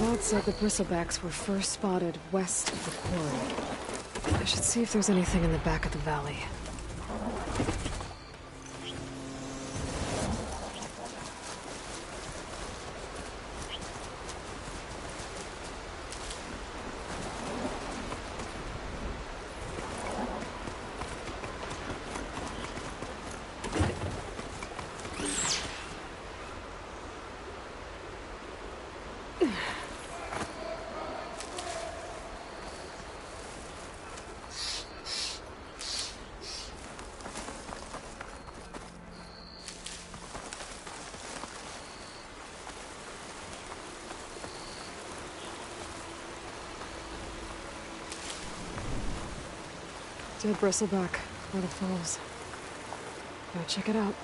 Claude said the Bristlebacks were first spotted west of the quarry. I should see if there's anything in the back of the valley. Dead bristleback by the falls. Go check it out.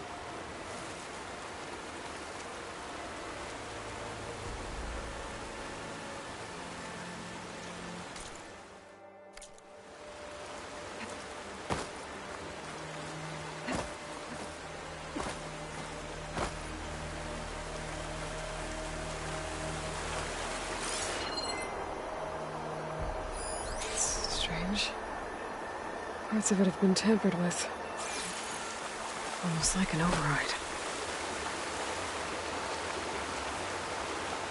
It's strange. Parts of it have been tampered with. Almost like an override.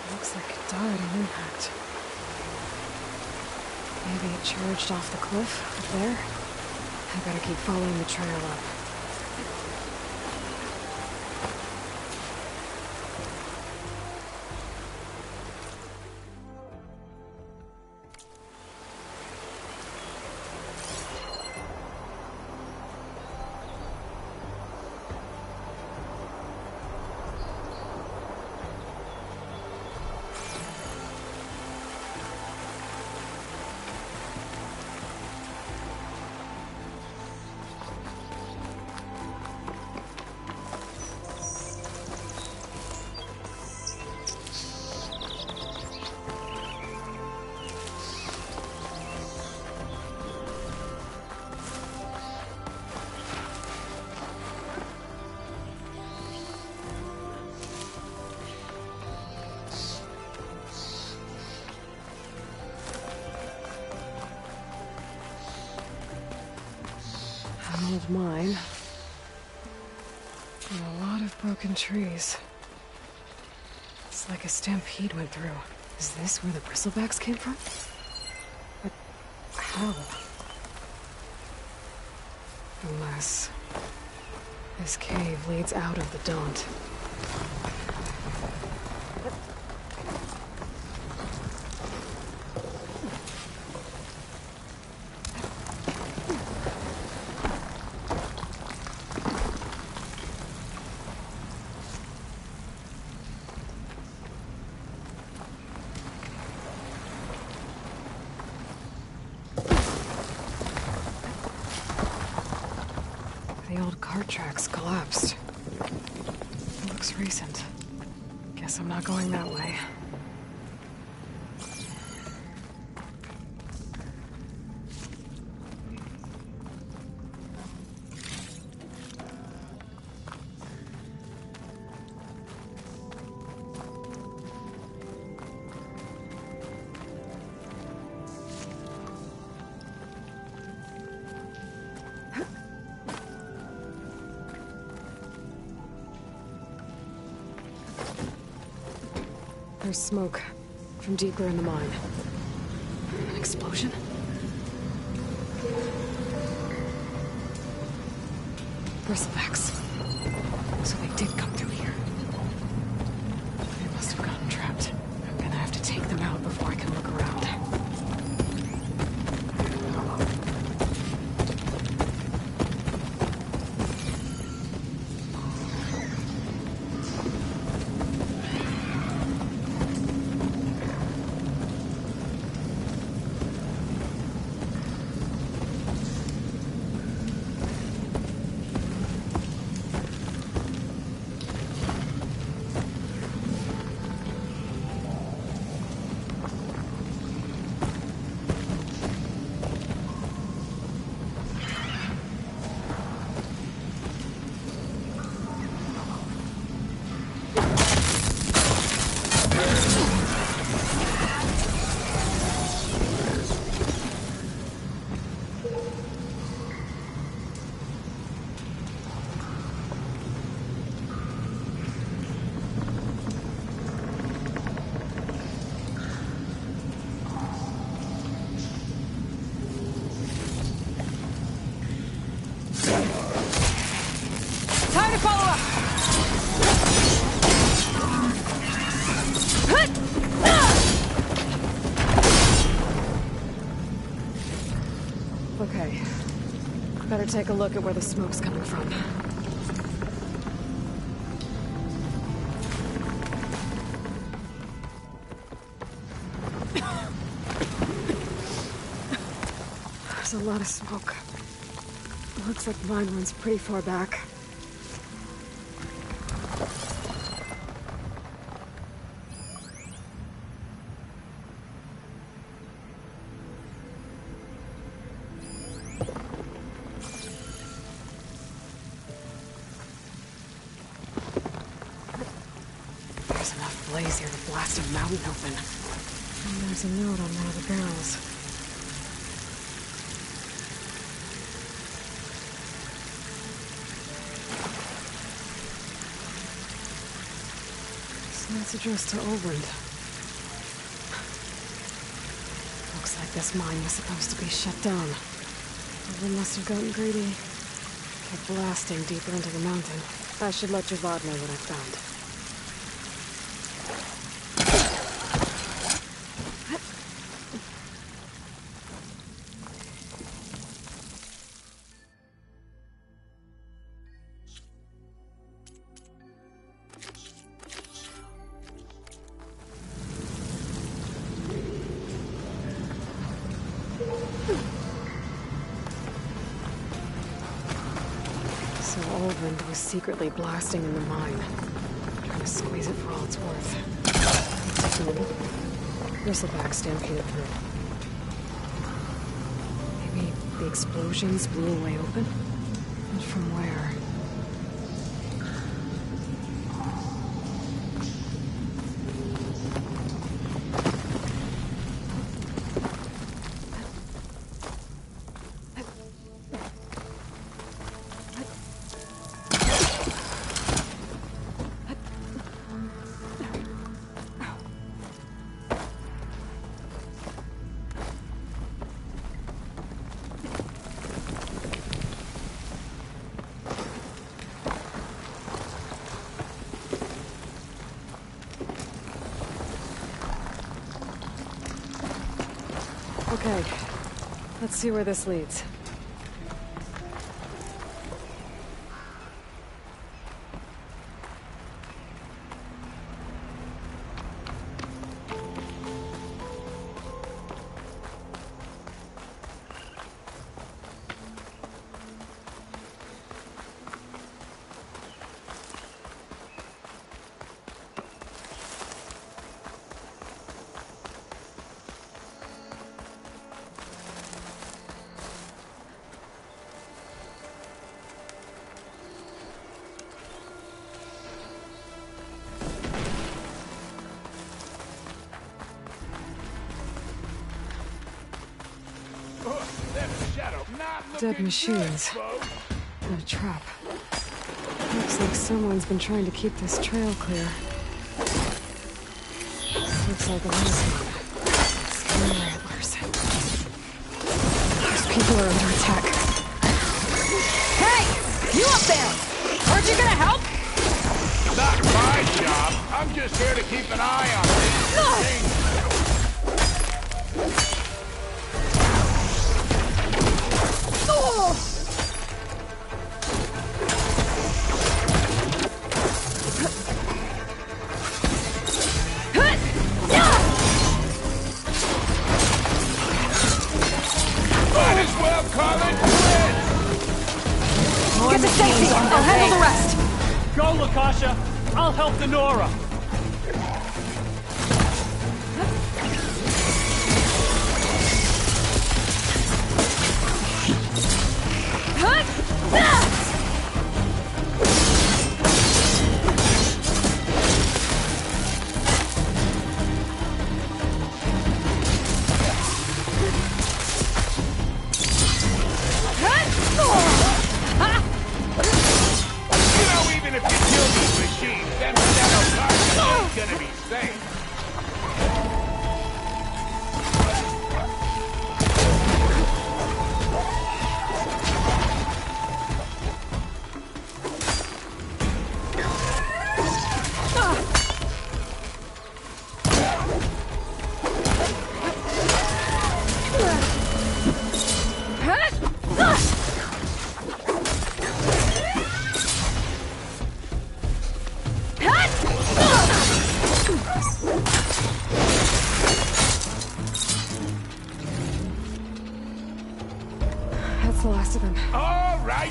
Looks like it died on impact. Maybe it charged off the cliff up there. I gotta keep following the trail up. An old mine. And a lot of broken trees. It's like a stampede went through. Is this where the Bristlebacks came from? But how? Unless this cave leads out of the Daunt. The old cart tracks collapsed. It looks recent. Guess I'm not going that way. There's smoke from deeper in the mine. An explosion? Bristlebacks. So they did come through here. They must have gotten trapped. I'm gonna have to take them out before I can look around. Time to follow up! Okay. Better take a look at where the smoke's coming from. There's a lot of smoke. Looks like the mine runs pretty far back. There's enough blaze here to blast a mountain open. And there's a note on one of the barrels. It's addressed to Oldland. Looks like this mine was supposed to be shut down. Oldland must have gotten greedy. Kept blasting deeper into the mountain. I should let Javad know what I found. So Oldland was secretly blasting in the mine, trying to squeeze it for all it's worth. Bristlebacks stampeded through. Maybe the explosions blew a way open? And from where? Okay, let's see where this leads. Dead machines. And a trap. Looks like someone's been trying to keep this trail clear. Looks like a last one. Scary antlers. Those people are under attack. Hey! You up there! Aren't you gonna help? Not my job. I'm just here to keep an eye on things. Get to safety! I'll handle the rest! Go, Lakasha! I'll help the Nora!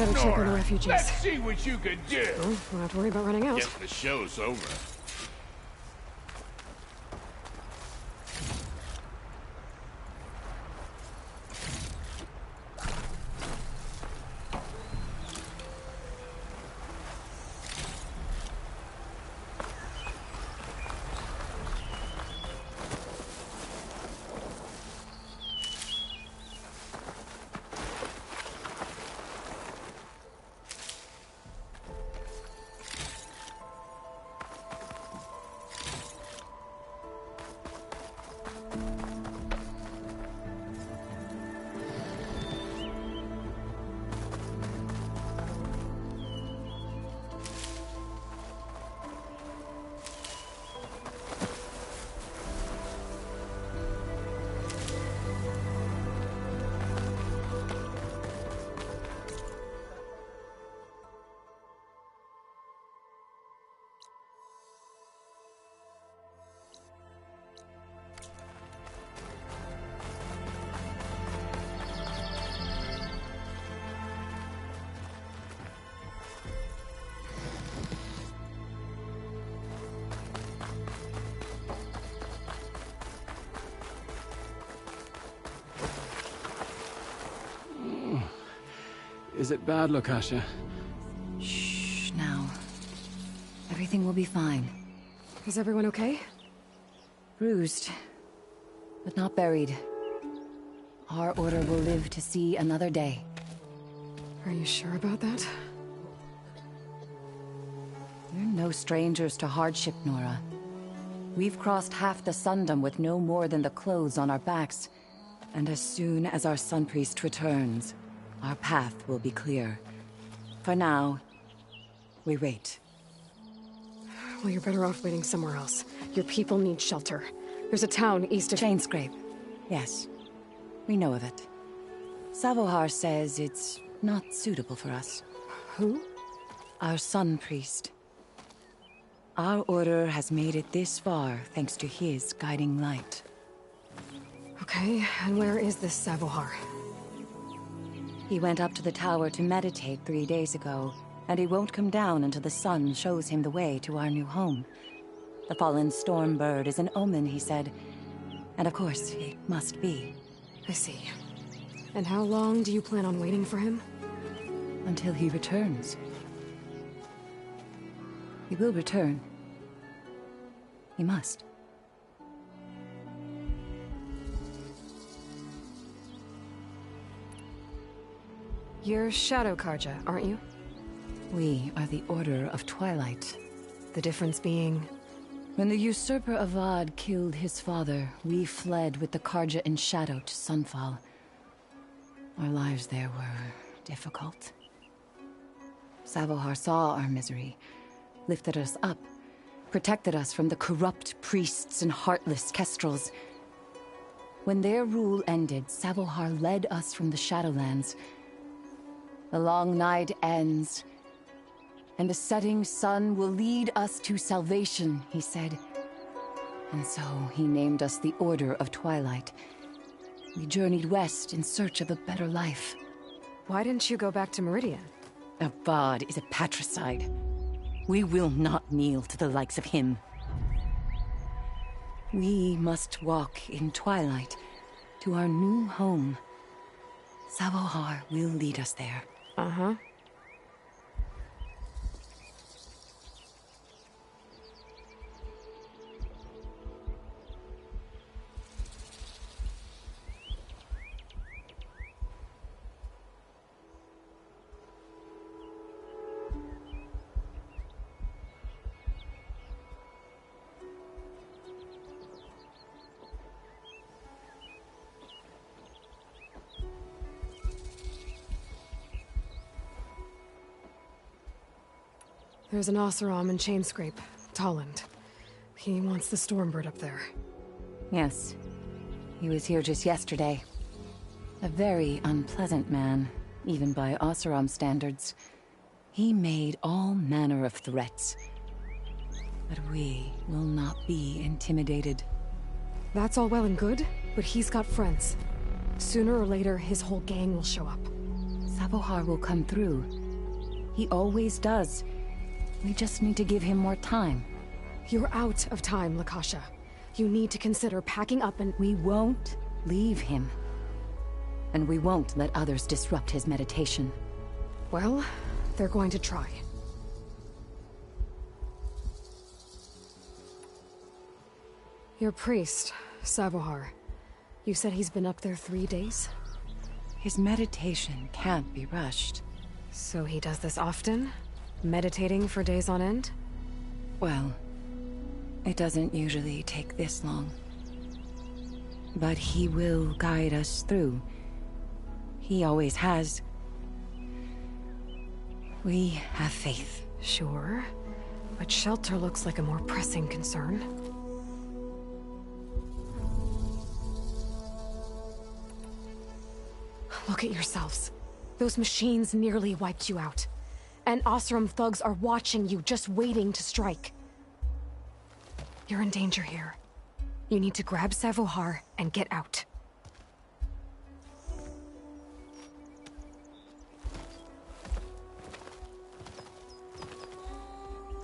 Better check on the Nora, refugees. let's see what you could do. Oh, don't have to worry about running out. Guess the show's over. Is it bad, Lukasha? Shh, now. Everything will be fine. Is everyone okay? Bruised, but not buried. Our order will live to see another day. Are you sure about that? We're no strangers to hardship, Nora. We've crossed half the Sundom with no more than the clothes on our backs. And as soon as our Sun Priest returns, our path will be clear. For now, we wait. Well, you're better off waiting somewhere else. Your people need shelter. There's a town east of... Chainscrape. Yes. We know of it. Savohar says it's not suitable for us. Who? Our Sun Priest. Our order has made it this far thanks to his guiding light. Okay, and where is this Savohar? He went up to the tower to meditate 3 days ago, and he won't come down until the sun shows him the way to our new home. The fallen storm bird is an omen, he said. And of course, it must be. I see. And how long do you plan on waiting for him? Until he returns. He will return. He must. You're Shadow Karja, aren't you? We are the Order of Twilight. The difference being... When the usurper Avad killed his father, we fled with the Karja in shadow to Sunfall. Our lives there were difficult. Savohar saw our misery, lifted us up, protected us from the corrupt priests and heartless kestrels. When their rule ended, Savohar led us from the Shadowlands. The long night ends, and the setting sun will lead us to salvation, he said. And so he named us the Order of Twilight. We journeyed west in search of a better life. Why didn't you go back to Meridian? Avad is a patricide. We will not kneel to the likes of him. We must walk in Twilight to our new home. Savohar will lead us there. Uh-huh. There's an Oseram in Chainscrape, Tolland. He wants the Stormbird up there. Yes. He was here just yesterday. A very unpleasant man, even by Oseram standards. He made all manner of threats. But we will not be intimidated. That's all well and good, but he's got friends. Sooner or later, his whole gang will show up. Savohar will come through. He always does. We just need to give him more time. You're out of time, Lakasha. You need to consider packing up and... We won't leave him. And we won't let others disrupt his meditation. Well, they're going to try. Your priest, Savohar. You said he's been up there 3 days? His meditation can't be rushed. So he does this often? Meditating for days on end? Well, it doesn't usually take this long. But he will guide us through. He always has. We have faith. Sure. But shelter looks like a more pressing concern. Look at yourselves. Those machines nearly wiped you out. And Oseram thugs are watching you, just waiting to strike. You're in danger here. You need to grab Savohar and get out.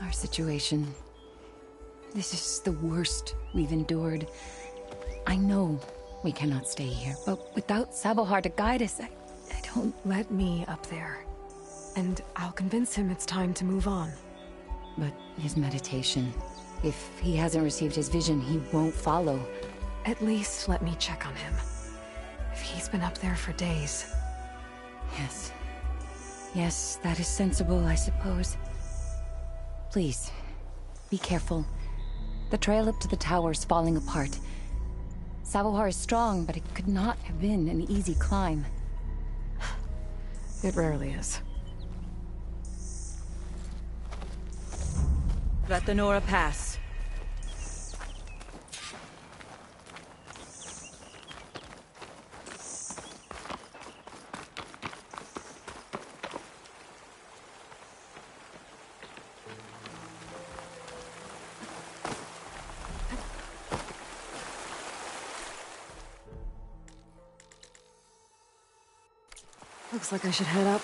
Our situation... This is the worst we've endured. I know we cannot stay here, but without Savohar to guide us, I don't... Let me up there. And I'll convince him it's time to move on. But his meditation... If he hasn't received his vision, he won't follow. At least let me check on him. If he's been up there for days. Yes. Yes, that is sensible, I suppose. Please, be careful. The trail up to the tower's falling apart. Savohar is strong, but it could not have been an easy climb. It rarely is. Let the Nora pass. Looks like I should head up.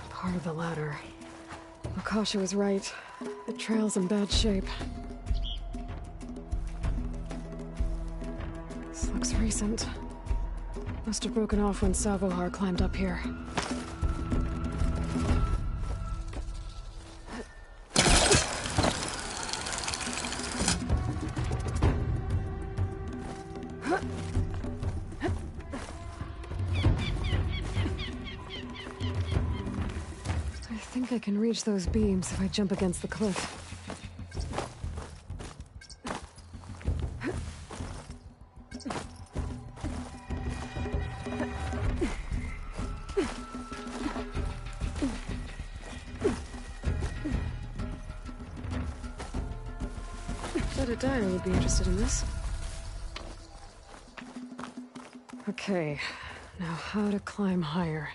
Part of the ladder. Lakasha was right. The trail's in bad shape. This looks recent. Must have broken off when Savohar climbed up here. I think I can reach those beams if I jump against the cliff. Dyer would be interested in this. Okay, now how to climb higher.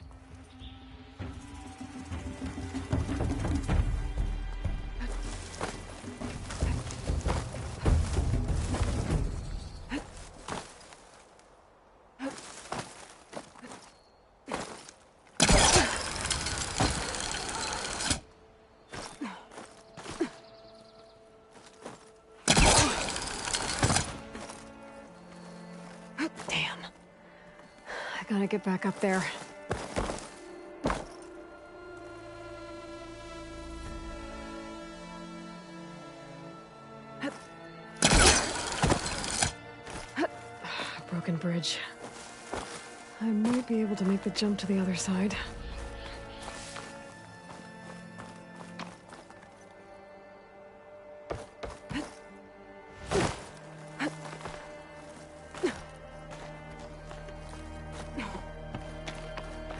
can I get back up there? Broken bridge. I might be able to make the jump to the other side.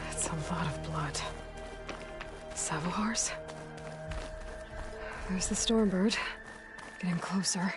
That's a lot of blood. Savohars? There's the Stormbird. Getting closer.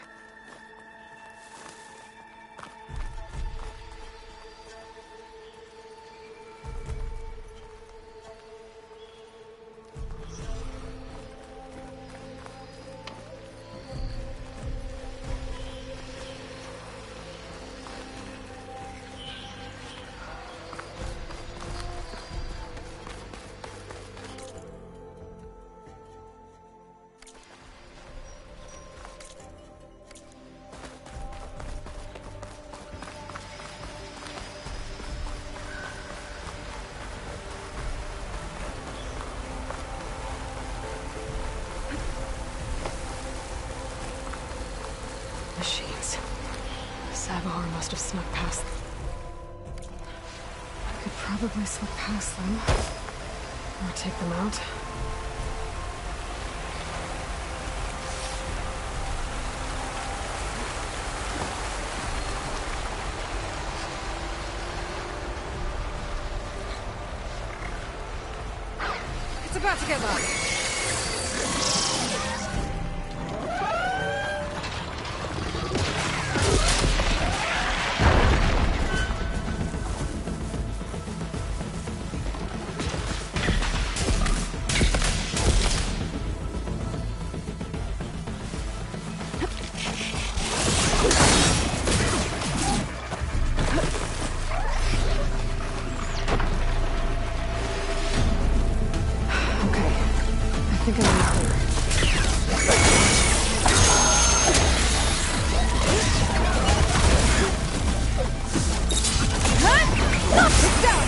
Machines. Savohar must have snuck past. I could probably slip past them. Or take them out. It's about to get loud. I think I'm clear. It's down!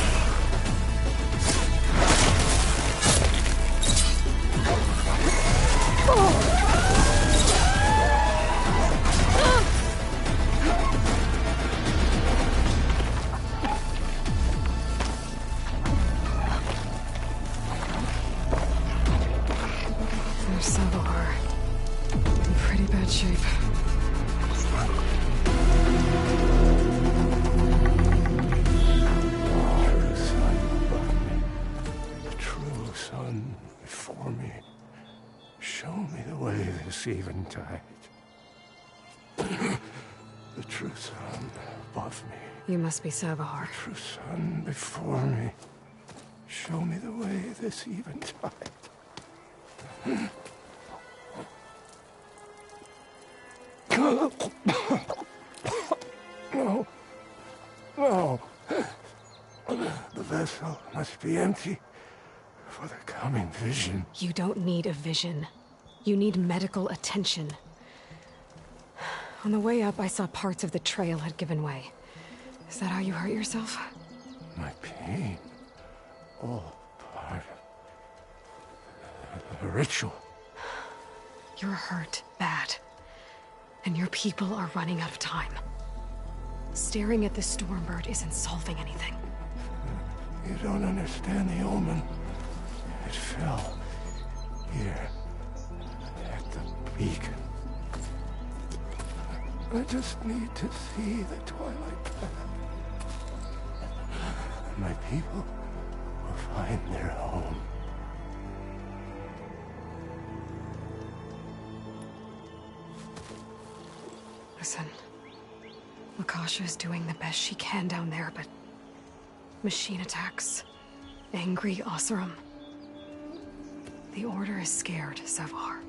There's Savohar. In pretty bad shape. True sun before me. Show me the way this eventide. The true sun above me. You must be Savohar. True sun before me. Show me the way this eventide. No. No. The vessel must be empty for the coming vision. You don't need a vision. You need medical attention. On the way up, I saw parts of the trail had given way. Is that how you hurt yourself? My pain. All part of the ritual. You're hurt bad. And your people are running out of time. Staring at the Stormbird isn't solving anything. You don't understand the omen. It fell here at the beacon. I just need to see the Twilight Path. My people will find their home. Listen, Lakasha is doing the best she can down there, but machine attacks, angry Oseram. The Order is scared, Savohar.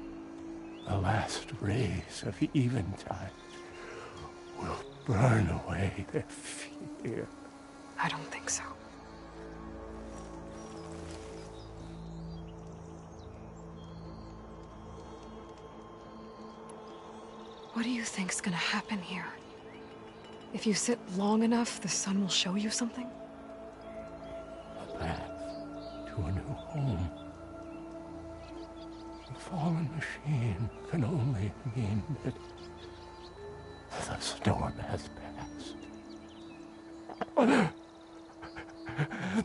The last rays of eventide will burn away their fear. I don't think so. What do you think's gonna happen here? If you sit long enough, the sun will show you something? to a new home. The fallen machine can only mean that the storm has passed.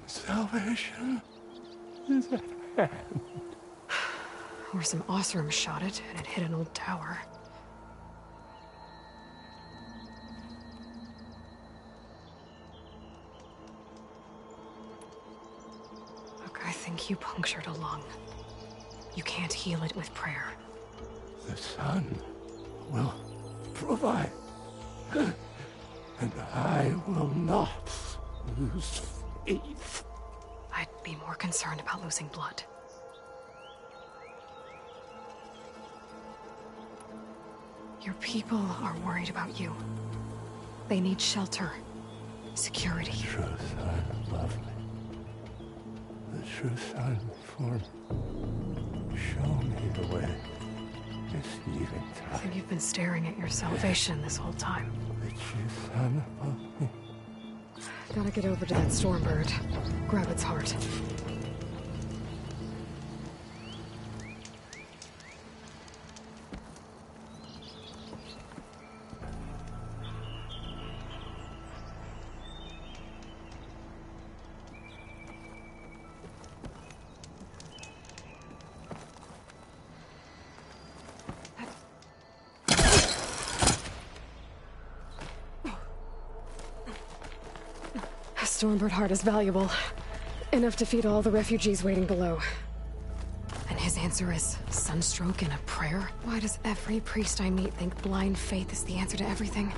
Salvation is at hand. Or some Osram shot it, and it hit an old tower. Look, I think you punctured a lung. You can't heal it with prayer. The sun will provide. And I will not lose faith. I'd be more concerned about losing blood. Your people are worried about you. They need shelter, security. The true son loved me. The true son for me. Show me the way. This evening I time. think you've been staring at your salvation this whole time. The true son loved me. Gotta get over to that Stormbird. Grab its heart. Stormbird heart is valuable. Enough to feed all the refugees waiting below. And his answer is sunstroke and a prayer? Why does every priest I meet think blind faith is the answer to everything?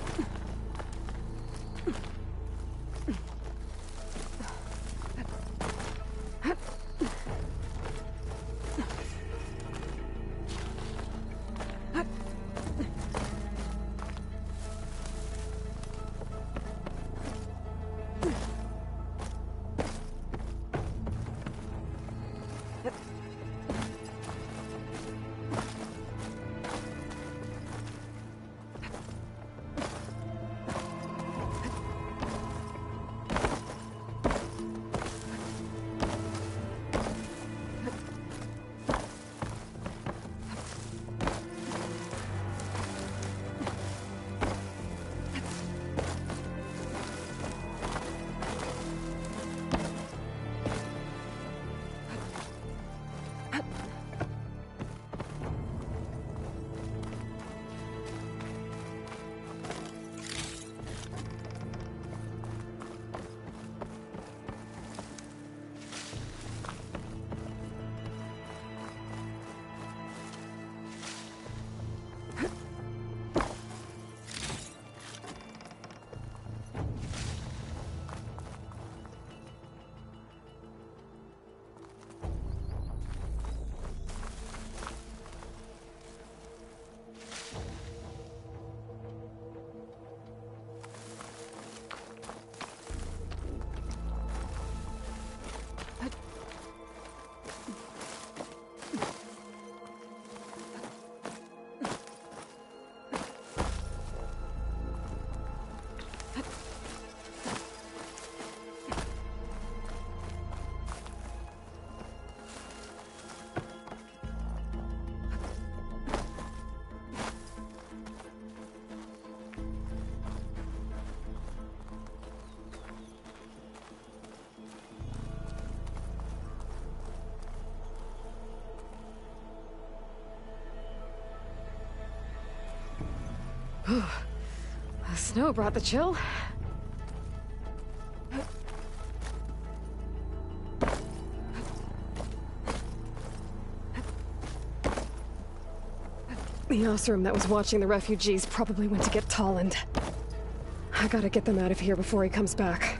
The snow brought the chill. The Osram that was watching the refugees probably went to get Tolland. I gotta get them out of here before he comes back.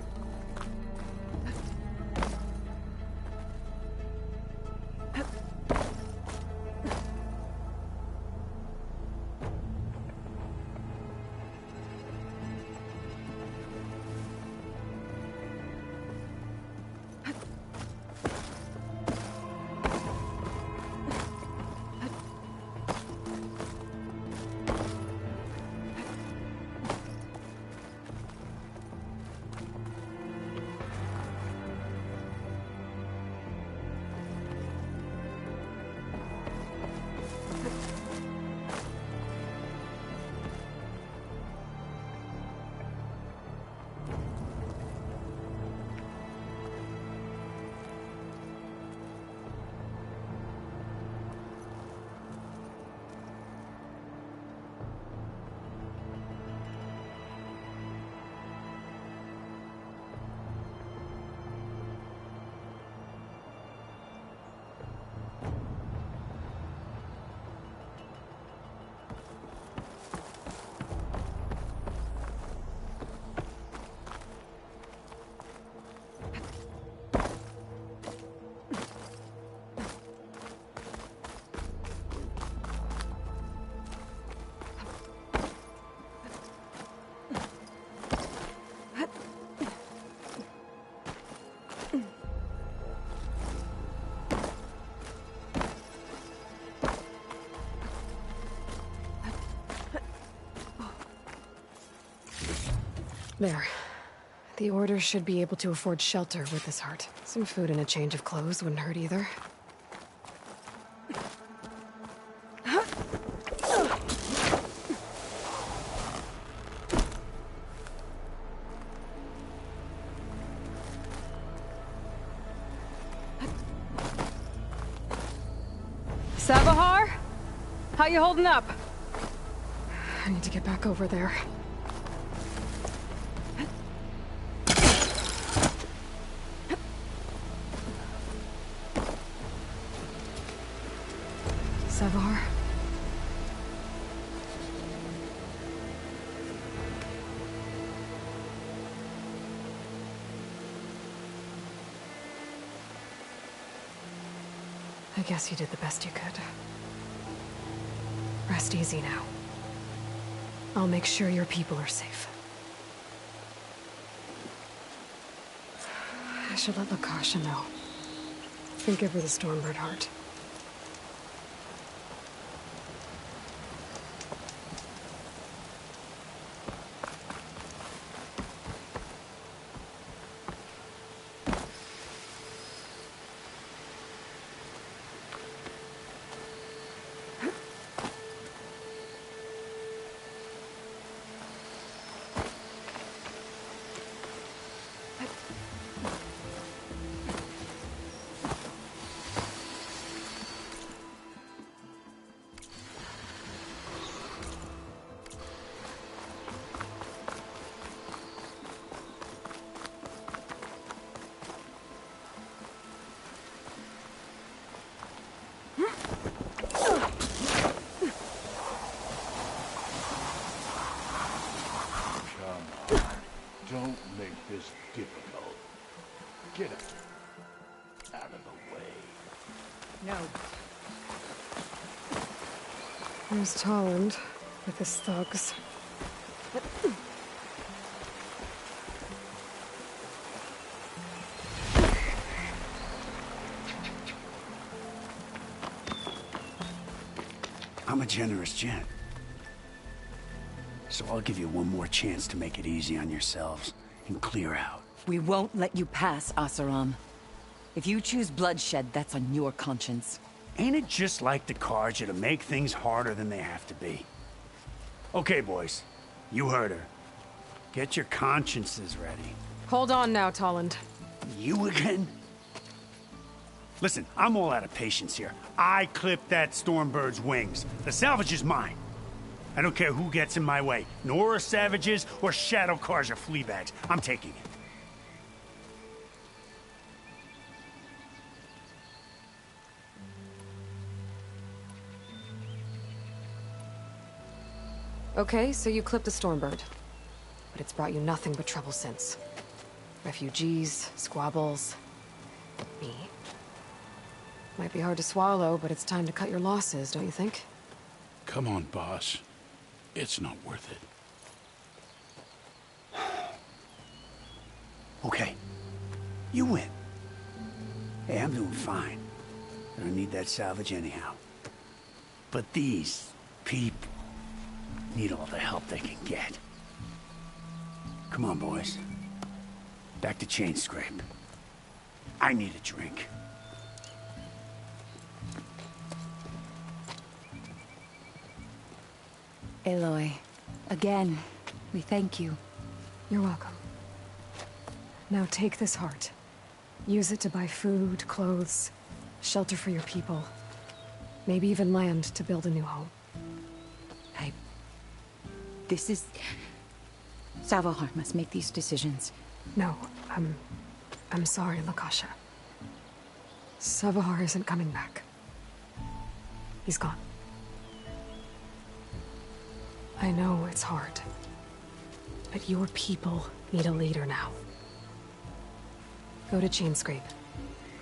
There. The Order should be able to afford shelter with this heart. Some food and a change of clothes wouldn't hurt either. Savahar? How you holding up? I need to get back over there. Savahar? I guess you did the best you could. Rest easy now. I'll make sure your people are safe. I should let Lakasha know. And give her the Stormbird heart. Don't make this difficult. Get out of the way. No. There's Tolland with his thugs. I'm a generous gent. So I'll give you one more chance to make it easy on yourselves and clear out. We won't let you pass, Asaram. If you choose bloodshed, that's on your conscience. Ain't it just like the Carja to make things harder than they have to be? Okay, boys. You heard her. Get your consciences ready. Hold on now, Tolland. You again? Listen, I'm all out of patience here. I clipped that Stormbird's wings. The salvage is mine. I don't care who gets in my way. Nora savages or Shadow Carja fleabags. I'm taking it. Okay, so you clipped a Stormbird. But it's brought you nothing but trouble since. Refugees, squabbles, me. Might be hard to swallow, but it's time to cut your losses, don't you think? Come on, boss. It's not worth it. Okay. You win. Hey, I'm doing fine. I don't need that salvage anyhow. But these people need all the help they can get. Come on, boys. Back to Chain Scrape. I need a drink. Aloy, again, we thank you. You're welcome. Now take this heart. Use it to buy food, clothes, shelter for your people. Maybe even land to build a new home. This is... Savahar must make these decisions. No, I'm sorry, Lakasha. Savahar isn't coming back. He's gone. I know it's hard, but your people need a leader now. Go to Chainscrape.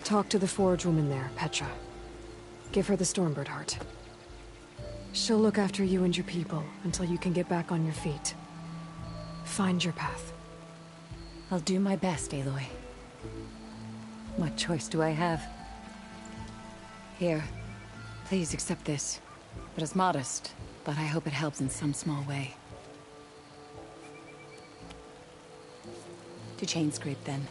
Talk to the forge woman there, Petra. Give her the Stormbird heart. She'll look after you and your people until you can get back on your feet. Find your path. I'll do my best, Aloy. What choice do I have? Here, please accept this. It is modest, but I hope it helps in some small way. To chain scrape, then.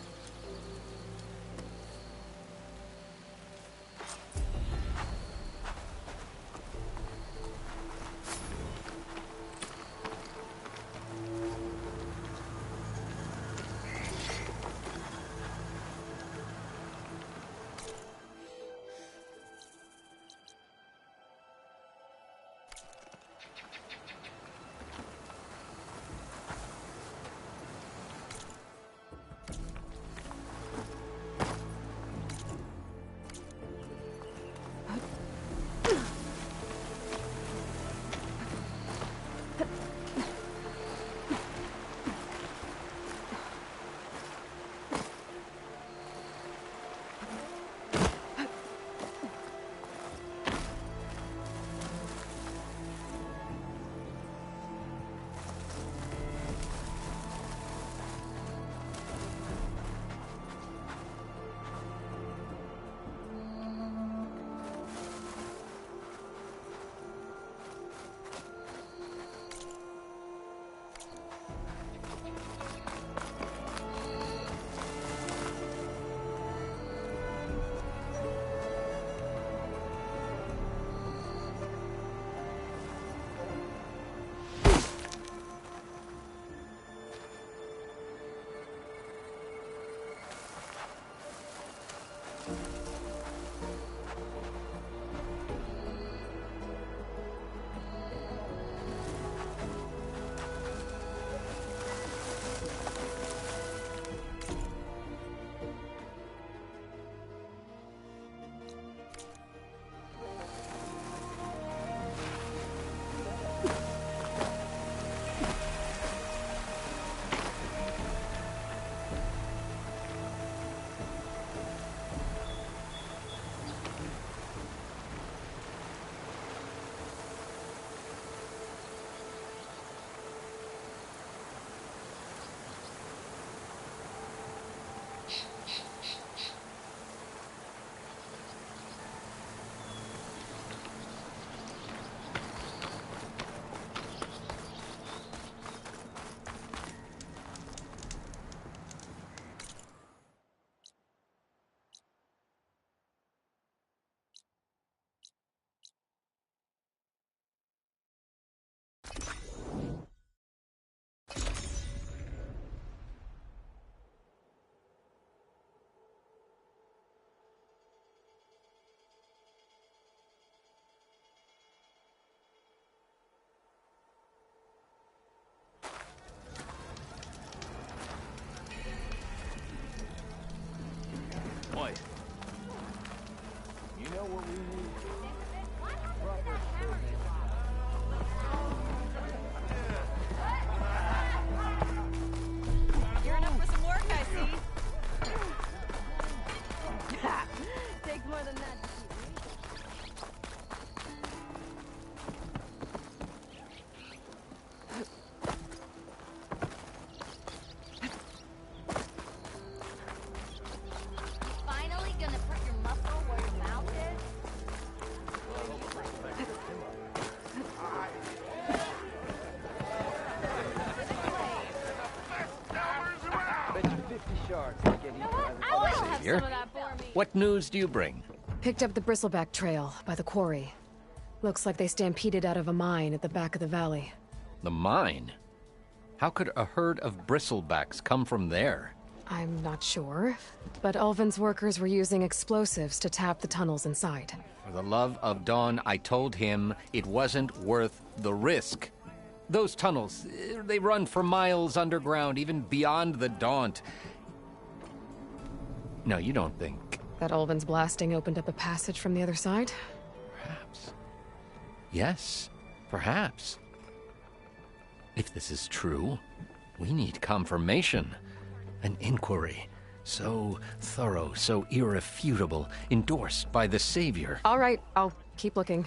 Boy, you know what we need? Gearing up for some work, I see. Takes more than that to keep me. Finally gonna put your muscle where your mouth is? Bet you 50 shards to get You know what? I will have some of that for me. What news do you bring? Picked up the Bristleback trail by the quarry. Looks like they stampeded out of a mine at the back of the valley. The mine? How could a herd of Bristlebacks come from there? I'm not sure, but Ulvin's workers were using explosives to tap the tunnels inside. For the love of Dawn, I told him it wasn't worth the risk. Those tunnels, they run for miles underground, even beyond the Daunt. No, you don't think... That Ulvin's blasting opened up a passage from the other side? Perhaps. Yes, perhaps. If this is true, we need confirmation. An inquiry. So thorough, so irrefutable, endorsed by the Savior. All right, I'll keep looking.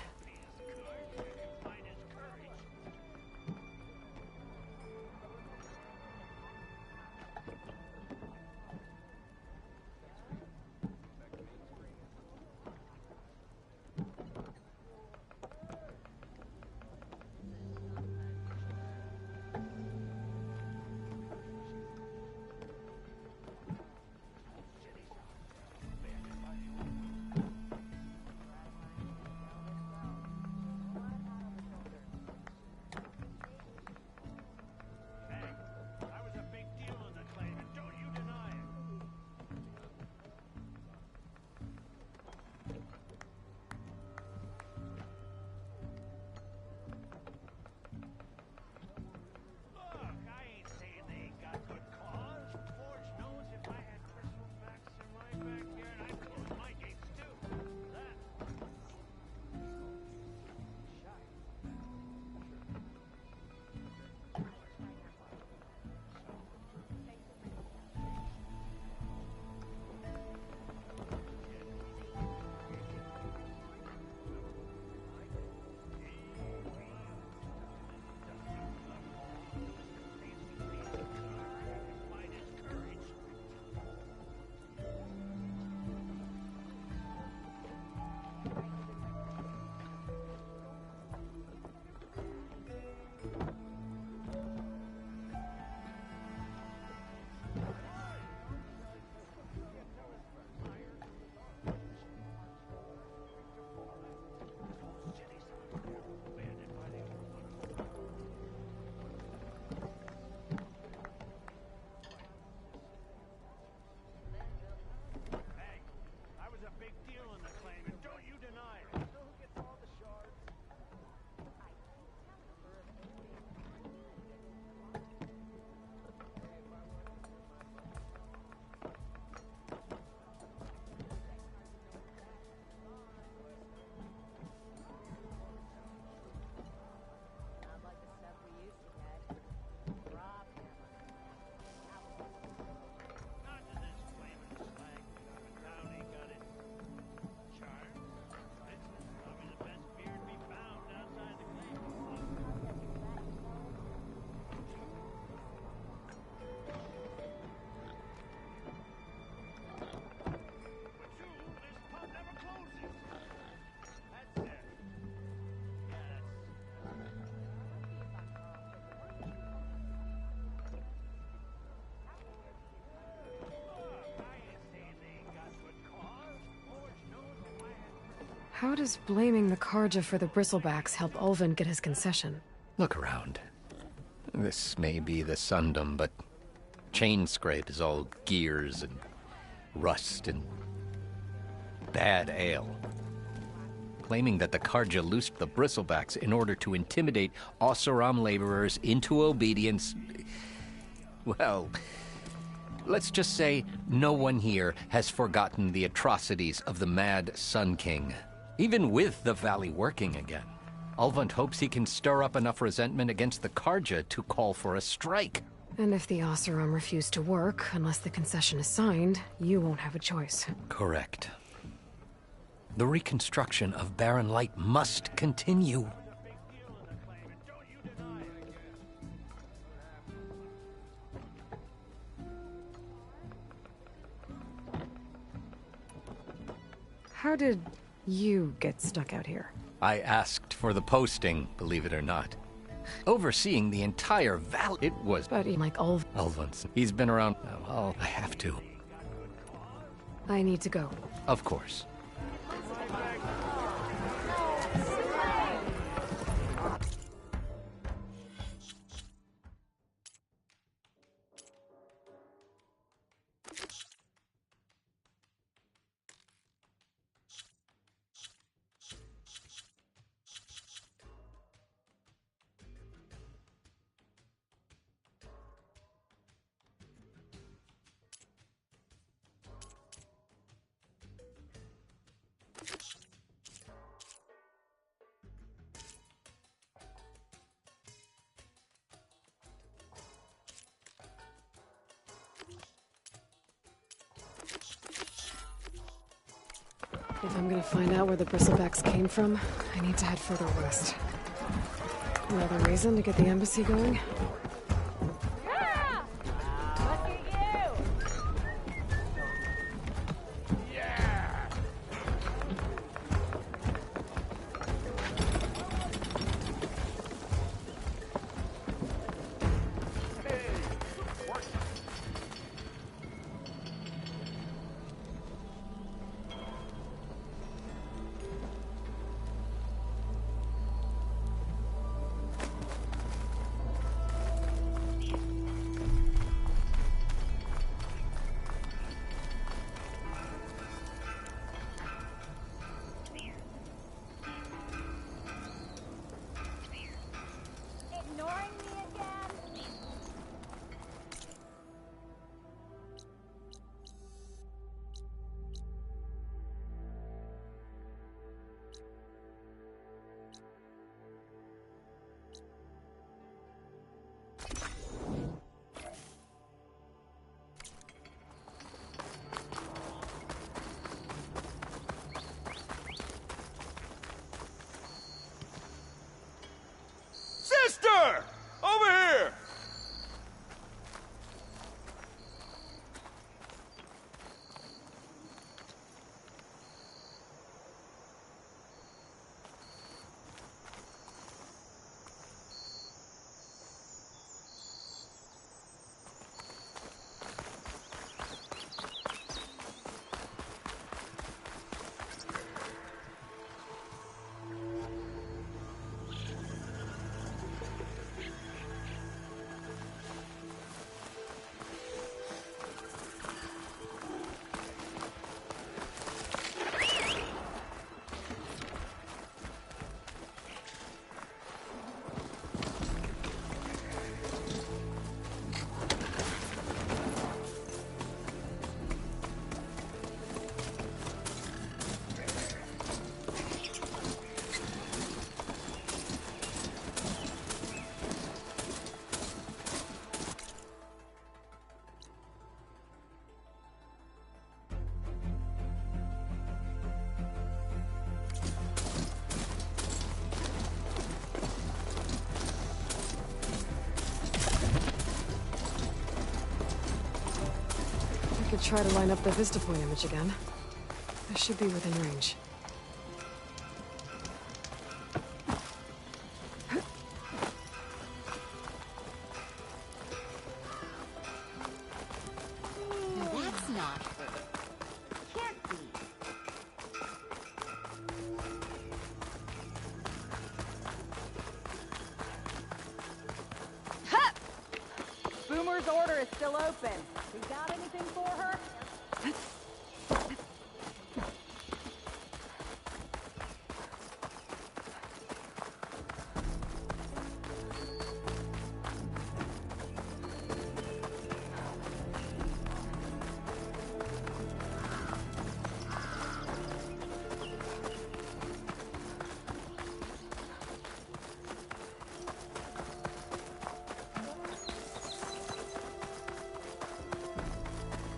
How does blaming the Karja for the Bristlebacks help Ulvin get his concession? Look around. This may be the Sundom, but Chain Scrape is all gears and rust and bad ale. Claiming that the Karja loosed the Bristlebacks in order to intimidate Oseram laborers into obedience. Well, let's just say no one here has forgotten the atrocities of the Mad Sun King. Even with the Valley working again, Ulvund hopes he can stir up enough resentment against the Karja to call for a strike. And if the Oseram refuse to work, unless the concession is signed, you won't have a choice. Correct. The reconstruction of Barren Light must continue. How did you get stuck out here? I asked for the posting, believe it or not. Overseeing the entire valley, it was... But like Ulvund. He's been around... Well, I have to. I need to go. Of course. If I'm gonna find out where the Bristlebacks came from, I need to head further west. Another reason to get the embassy going? Yeah! Look at you! Ignoring me again? Sister! Over here! I could try to line up the Vista Point image again. I should be within range. That's not fair. Can't be. Doctor's order is still open. We got anything for her?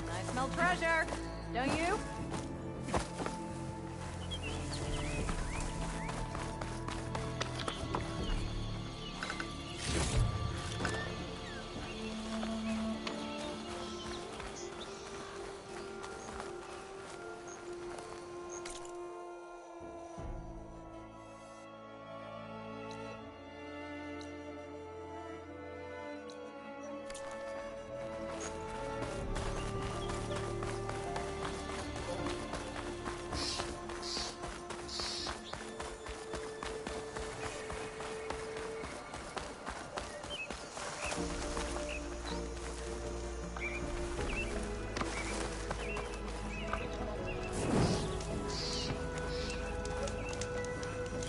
I smell treasure, don't you?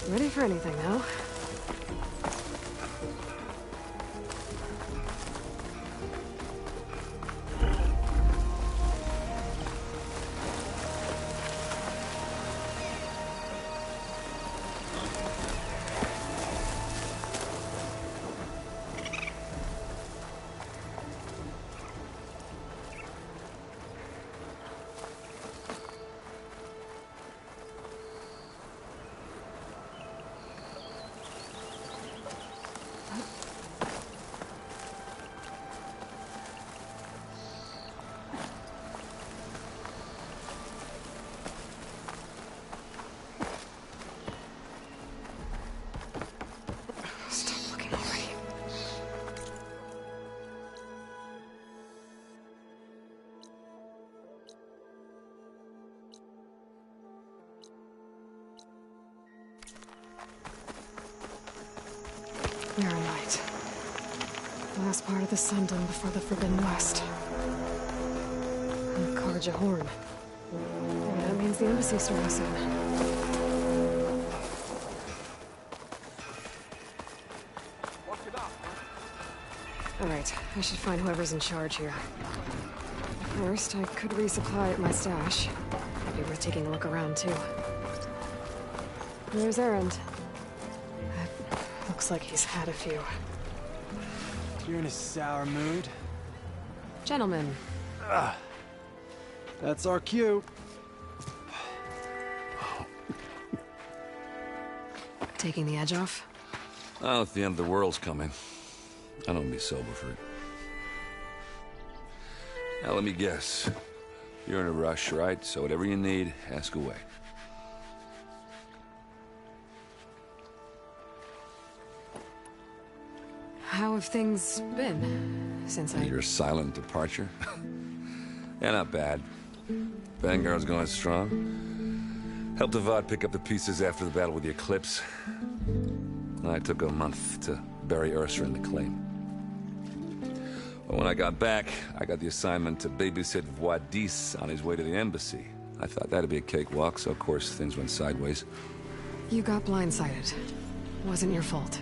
Ready for anything now. Stop looking already. We're in light. Last part of the Sundom before the Forbidden West. And Karja Horn. And that means the embassy storm soon. Alright, I should find whoever's in charge here. First, I could resupply at my stash. Might be worth taking a look around, too. There's Erend. Looks like he's had a few. You're in a sour mood. Gentlemen. That's our cue. Taking the edge off? Oh, if the end of the world's coming, I don't be sober for it. Now, let me guess. You're in a rush, right? So whatever you need, ask away. How have things been since Your silent departure? Yeah, not bad. Vanguard's going strong. Helped Avad pick up the pieces after the battle with the Eclipse. I took a month to bury Ursa in the claim. But when I got back, I got the assignment to babysit Voidis on his way to the embassy. I thought that'd be a cakewalk, so of course things went sideways. You got blindsided. Wasn't your fault.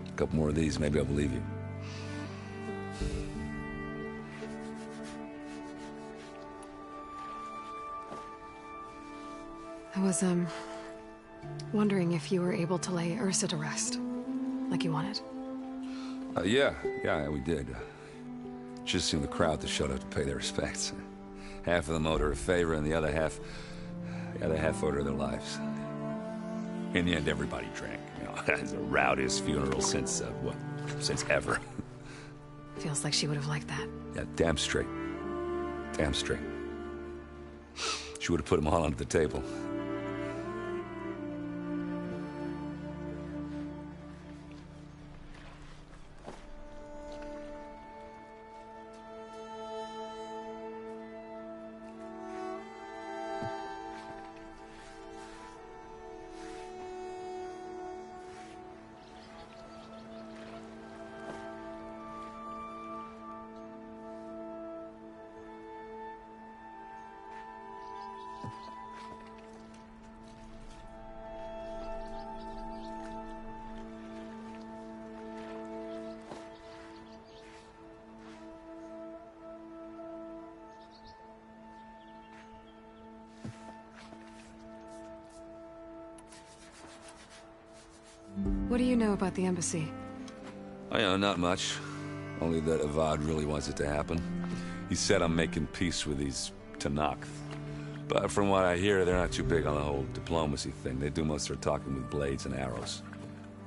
A couple more of these, maybe I'll believe you. I was, wondering if you were able to lay Ursa to rest, like you wanted. Yeah, we did. Just seemed the crowd that showed up to pay their respects. Half of them owed her a favor, and the other half owed her their lives. In the end, everybody drank. You know, it's the rowdiest funeral since ever. Feels like she would have liked that. Yeah, damn straight. Damn straight. She would have put them all under the table. What do you know about the embassy? I know not much. Only that Avad really wants it to happen. He said I'm making peace with these Tanakh. But from what I hear, they're not too big on the whole diplomacy thing. They do most of their talking with blades and arrows.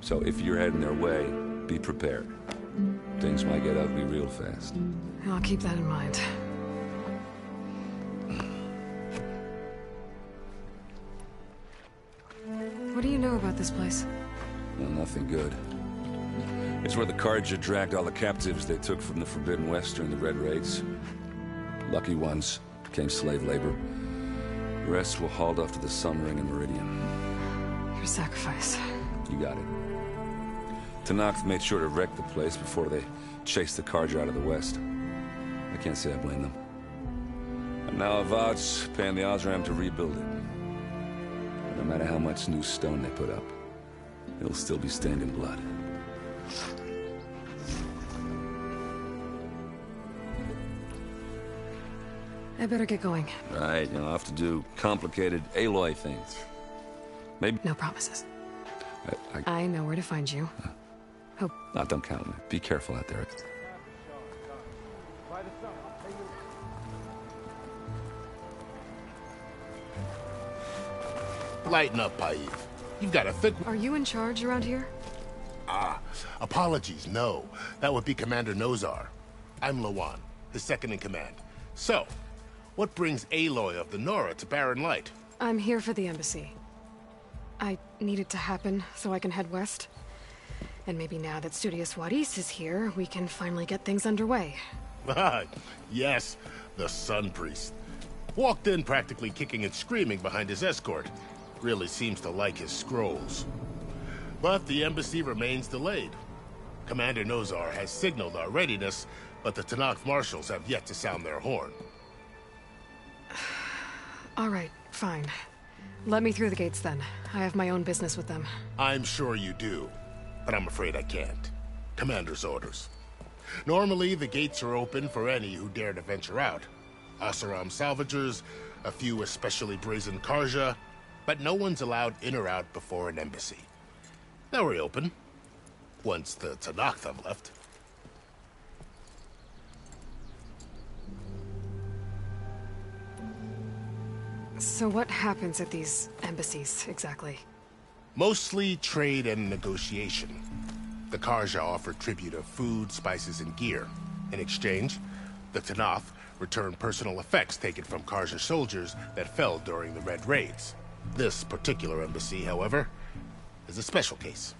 So if you're heading their way, be prepared. Things might get ugly real fast. I'll keep that in mind. What do you know about this place? Well, nothing good. It's where the Carja dragged all the captives they took from the Forbidden West during the Red Raids. Lucky ones became slave labor. The rest were hauled off to the Sun Ring and Meridian. Your sacrifice. You got it. Tanakh made sure to wreck the place before they chased the Carja out of the West. I can't say I blame them. And now Avad's paying the Osram to rebuild it. No matter how much new stone they put up, it'll still be stained in blood. I better get going. Right, you'll have to do complicated Aloy things. Maybe... No promises. I know where to find you. Hope... No, don't count on it. Be careful out there. Lighten up, Paiv. You've got a thick... Are you in charge around here? Apologies, no. That would be Commander Nozar. I'm Lawan, his second in command. So, what brings Aloy of the Nora to Barren Light? I'm here for the embassy. I need it to happen so I can head west. And maybe now that Studious Wadis is here, we can finally get things underway. Yes, the Sun Priest. Walked in practically kicking and screaming behind his escort. Really seems to like his scrolls. But the embassy remains delayed. Commander Nozar has signaled our readiness, but the Tanakh marshals have yet to sound their horn. All right, fine. Let me through the gates then. I have my own business with them. I'm sure you do, but I'm afraid I can't. Commander's orders. Normally, the gates are open for any who dare to venture out. Oseram salvagers, a few especially brazen Carja, but no one's allowed in or out before an embassy. They'll reopen, once the Tanakh have left. So what happens at these embassies, exactly? Mostly trade and negotiation. The Carja offer tribute of food, spices, and gear. In exchange, the Tanakh return personal effects taken from Carja soldiers that fell during the Red Raids. This particular embassy, however, is a special case.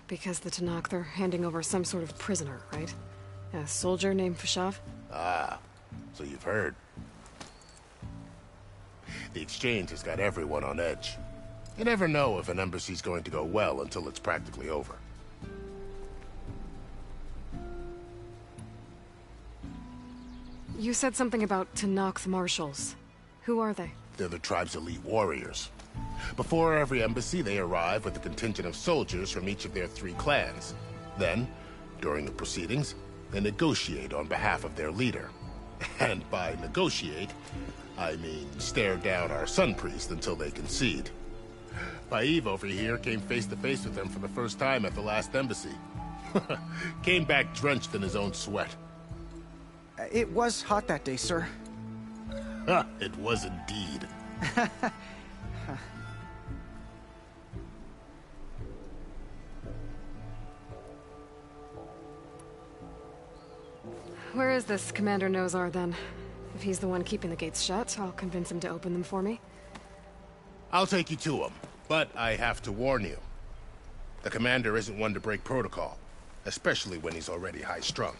Because the Tanakh, they're handing over some sort of prisoner, right? A soldier named Fashav? Ah, so you've heard. The exchange has got everyone on edge. You never know if an embassy's going to go well until it's practically over. You said something about Tanakh marshals. Who are they? They're the tribe's elite warriors. Before every embassy, they arrive with a contingent of soldiers from each of their 3 clans. Then, during the proceedings, they negotiate on behalf of their leader. And by negotiate, I mean stare down our Sun Priest until they concede. Paiv over here came face to face with them for the first time at the last embassy. Came back drenched in his own sweat. It was hot that day, sir. It was indeed. Where is this Commander Nozar, then? If he's the one keeping the gates shut, I'll convince him to open them for me. I'll take you to him, but I have to warn you. The commander isn't one to break protocol, especially when he's already high-strung.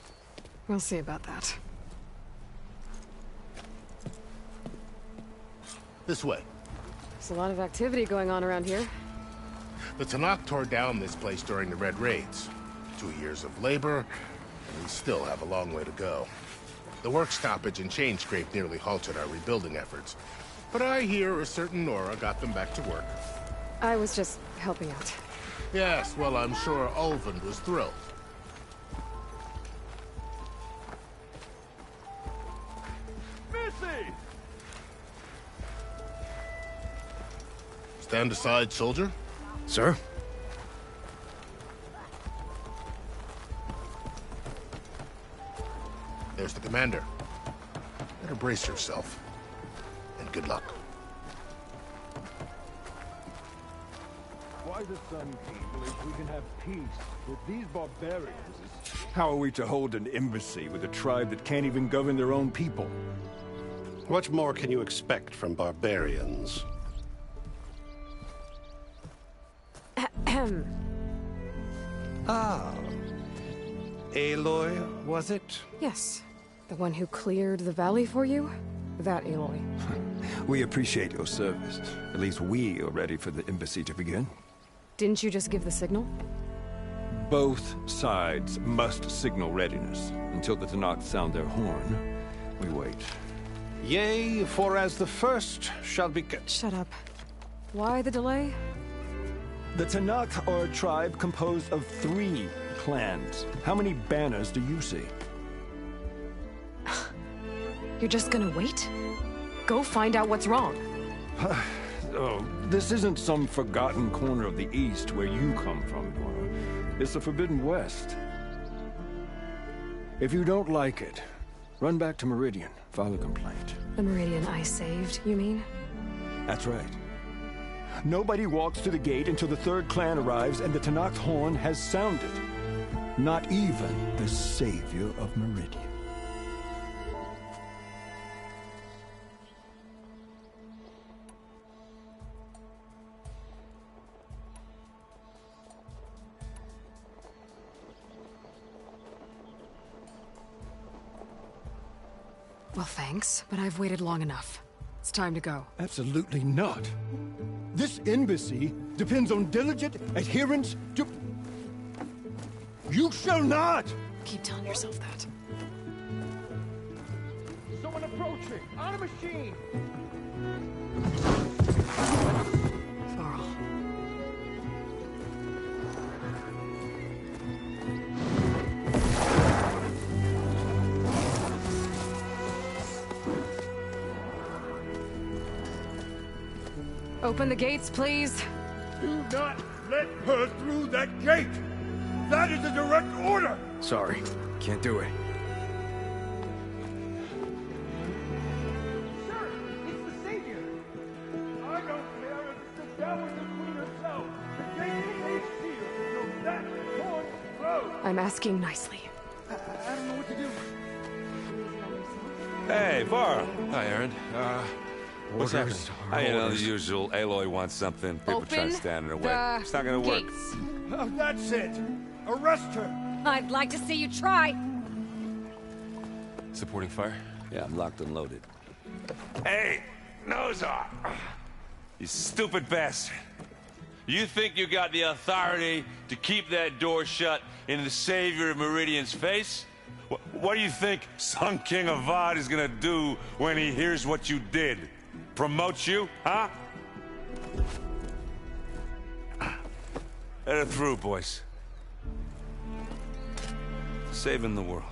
We'll see about that. This way. There's a lot of activity going on around here. The Tanakh tore down this place during the Red Raids. 2 years of labor, and we still have a long way to go. The work stoppage and chain scrape nearly halted our rebuilding efforts. But I hear a certain Nora got them back to work. I was just helping out. Yes, well, I'm sure Ulvund was thrilled. Missy! Stand aside, soldier. Sir? there's the commander. Better brace yourself. And good luck. Why the Sun King believes we can have peace with these barbarians? How are we to hold an embassy with a tribe that can't even govern their own people? What more can you expect from barbarians? Ah. Aloy, was it? Yes. The one who cleared the valley for you? That Aloy. We appreciate your service. At least we are ready for the embassy to begin. Didn't you just give the signal? Both sides must signal readiness. Until the Tanakh sound their horn, we wait. Yea, for as the first shall be... Shut up. Why the delay? The Tanakh are a tribe composed of 3 clans. How many banners do you see? You're just gonna wait? Go find out what's wrong. Oh, this isn't some forgotten corner of the East where you come from, Dora. It's the Forbidden West. If you don't like it, run back to Meridian, file a complaint. The Meridian I saved, you mean? That's right. Nobody walks to the gate until the 3rd clan arrives and the Tanakh's horn has sounded. Not even the savior of Meridian. Well, thanks, but I've waited long enough. It's time to go. Absolutely not. This embassy depends on diligent adherence to... You shall not! Keep telling yourself that. Someone approaching! On a machine! Varl. Open the gates, please. Do not let her through that gate! That is a direct order! Sorry, can't do it. Sir, it's the Savior! I don't care if it's the devil the Queen herself! The gate is a shield, so that horn blows! I'm asking nicely. I don't know what to do. Hey, Varl. Hi, Aaron. What's happening? You know, the usual. Aloy wants something. People try to stand in her way. It's not gonna work. That's it! Arrest her! I'd like to see you try. Supporting fire? Yeah, I'm locked and loaded. Hey, Nozar! You stupid bastard. You think you got the authority to keep that door shut in the savior of Meridian's face? What do you think Sun King Avad is gonna do when he hears what you did? Promote you, huh? Let her through, boys. Saving the world.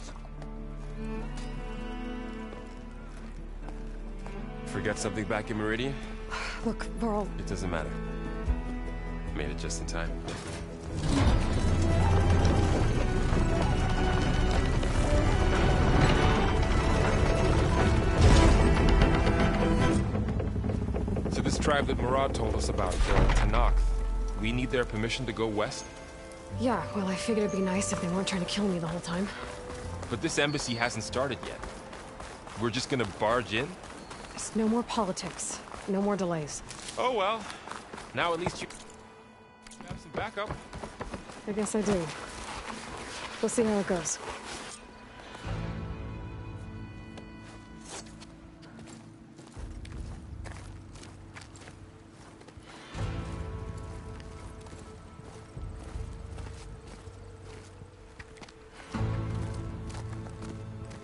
Forget something back in Meridian? Look, Varl. It doesn't matter. Made it just in time. So this tribe that Murad told us about, Tanakh, we need their permission to go west? Yeah, well, I figured it'd be nice if they weren't trying to kill me the whole time. But this embassy hasn't started yet. We're just gonna barge in? Just no more politics. No more delays. Oh well. Now at least you have some backup. I guess I do. We'll see how it goes.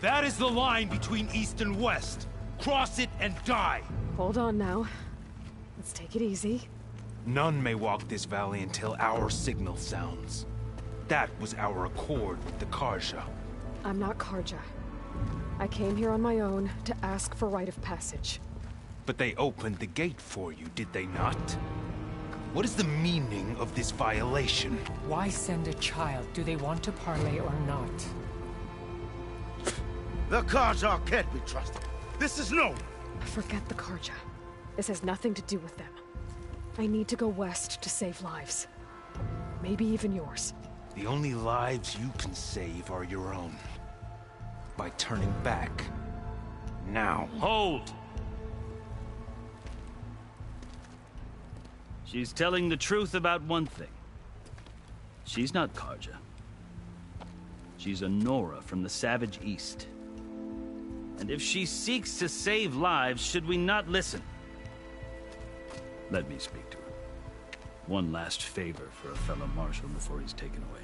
That is the line between East and West. Cross it and die. Hold on now. Let's take it easy. None may walk this valley until our signal sounds. That was our accord with the Karja. I'm not Karja. I came here on my own to ask for rite of passage. But they opened the gate for you, did they not? What is the meaning of this violation? Why send a child? Do they want to parley or not? The Karja can't be trusted. This is known. Forget the Karja. This has nothing to do with them. I need to go west to save lives. Maybe even yours. The only lives you can save are your own. By turning back. Now. Hold! She's telling the truth about one thing. She's not Karja. She's a Nora from the Savage East. And if she seeks to save lives, should we not listen? Let me speak to her. One last favor for a fellow marshal before he's taken away.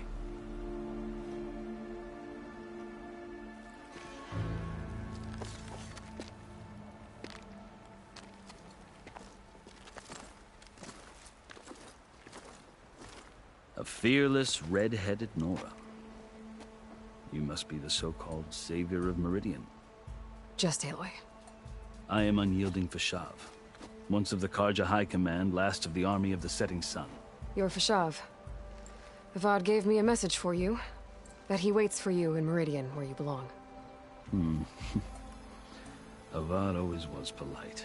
A fearless, red-headed Nora. You must be the so-called savior of Meridian. Just Aloy. I am unyielding Fashav. Once of the Karja High Command, last of the army of the Setting Sun. You're Fashav. Avad gave me a message for you. That he waits for you in Meridian, where you belong. Avad always was polite.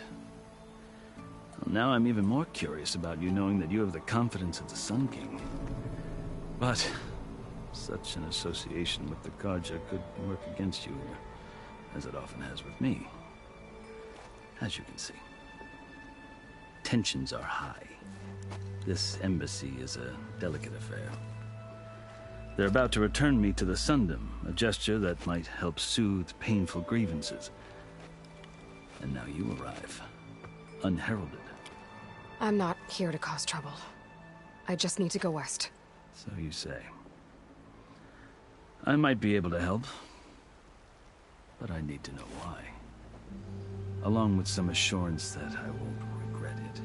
Well, now I'm even more curious about you knowing that you have the confidence of the Sun King. But such an association with the Karja could work against you here, as it often has with me. As you can see. Tensions are high. This embassy is a delicate affair. They're about to return me to the Sundom, a gesture that might help soothe painful grievances. And now you arrive, unheralded. I'm not here to cause trouble. I just need to go west. So you say. I might be able to help, but I need to know why. Along with some assurance that I won't regret it.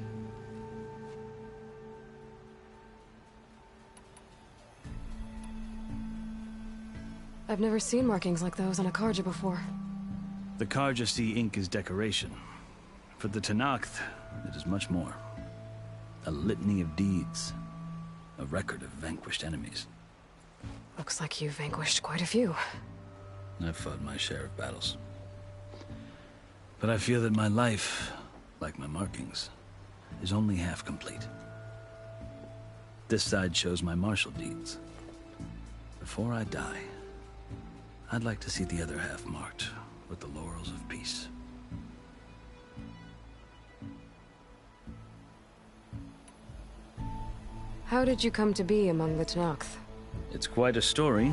I've never seen markings like those on a Karja before. The Karja see ink as decoration. For the Tenakth, it is much more. A litany of deeds. A record of vanquished enemies. Looks like you've vanquished quite a few. I've fought my share of battles. But I feel that my life, like my markings, is only half complete. This side shows my martial deeds. Before I die, I'd like to see the other half marked with the laurels of peace. How did you come to be among the Tenakth? It's quite a story,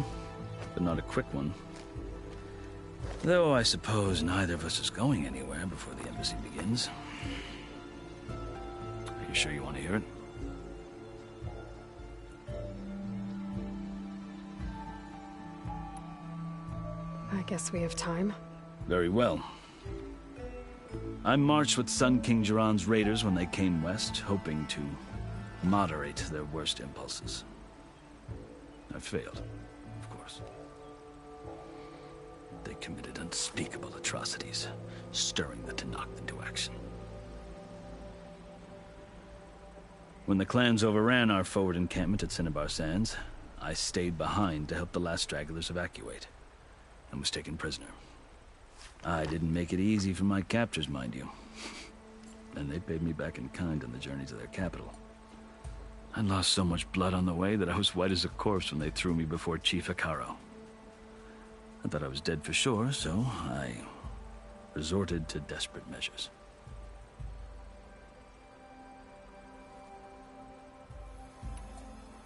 but not a quick one. Though I suppose neither of us is going anywhere before the embassy begins. Are you sure you want to hear it? I guess we have time. Very well. I marched with Sun King Jiran's raiders when they came west, hoping to moderate their worst impulses. I failed, of course. They committed unspeakable atrocities, stirring the Tenakth into action. When the clans overran our forward encampment at Cinnabar Sands, I stayed behind to help the last stragglers evacuate, and was taken prisoner. I didn't make it easy for my captors, mind you. And they paid me back in kind on the journey to their capital. I lost so much blood on the way that I was white as a corpse when they threw me before Chief Hekaro. I thought I was dead for sure, so I resorted to desperate measures.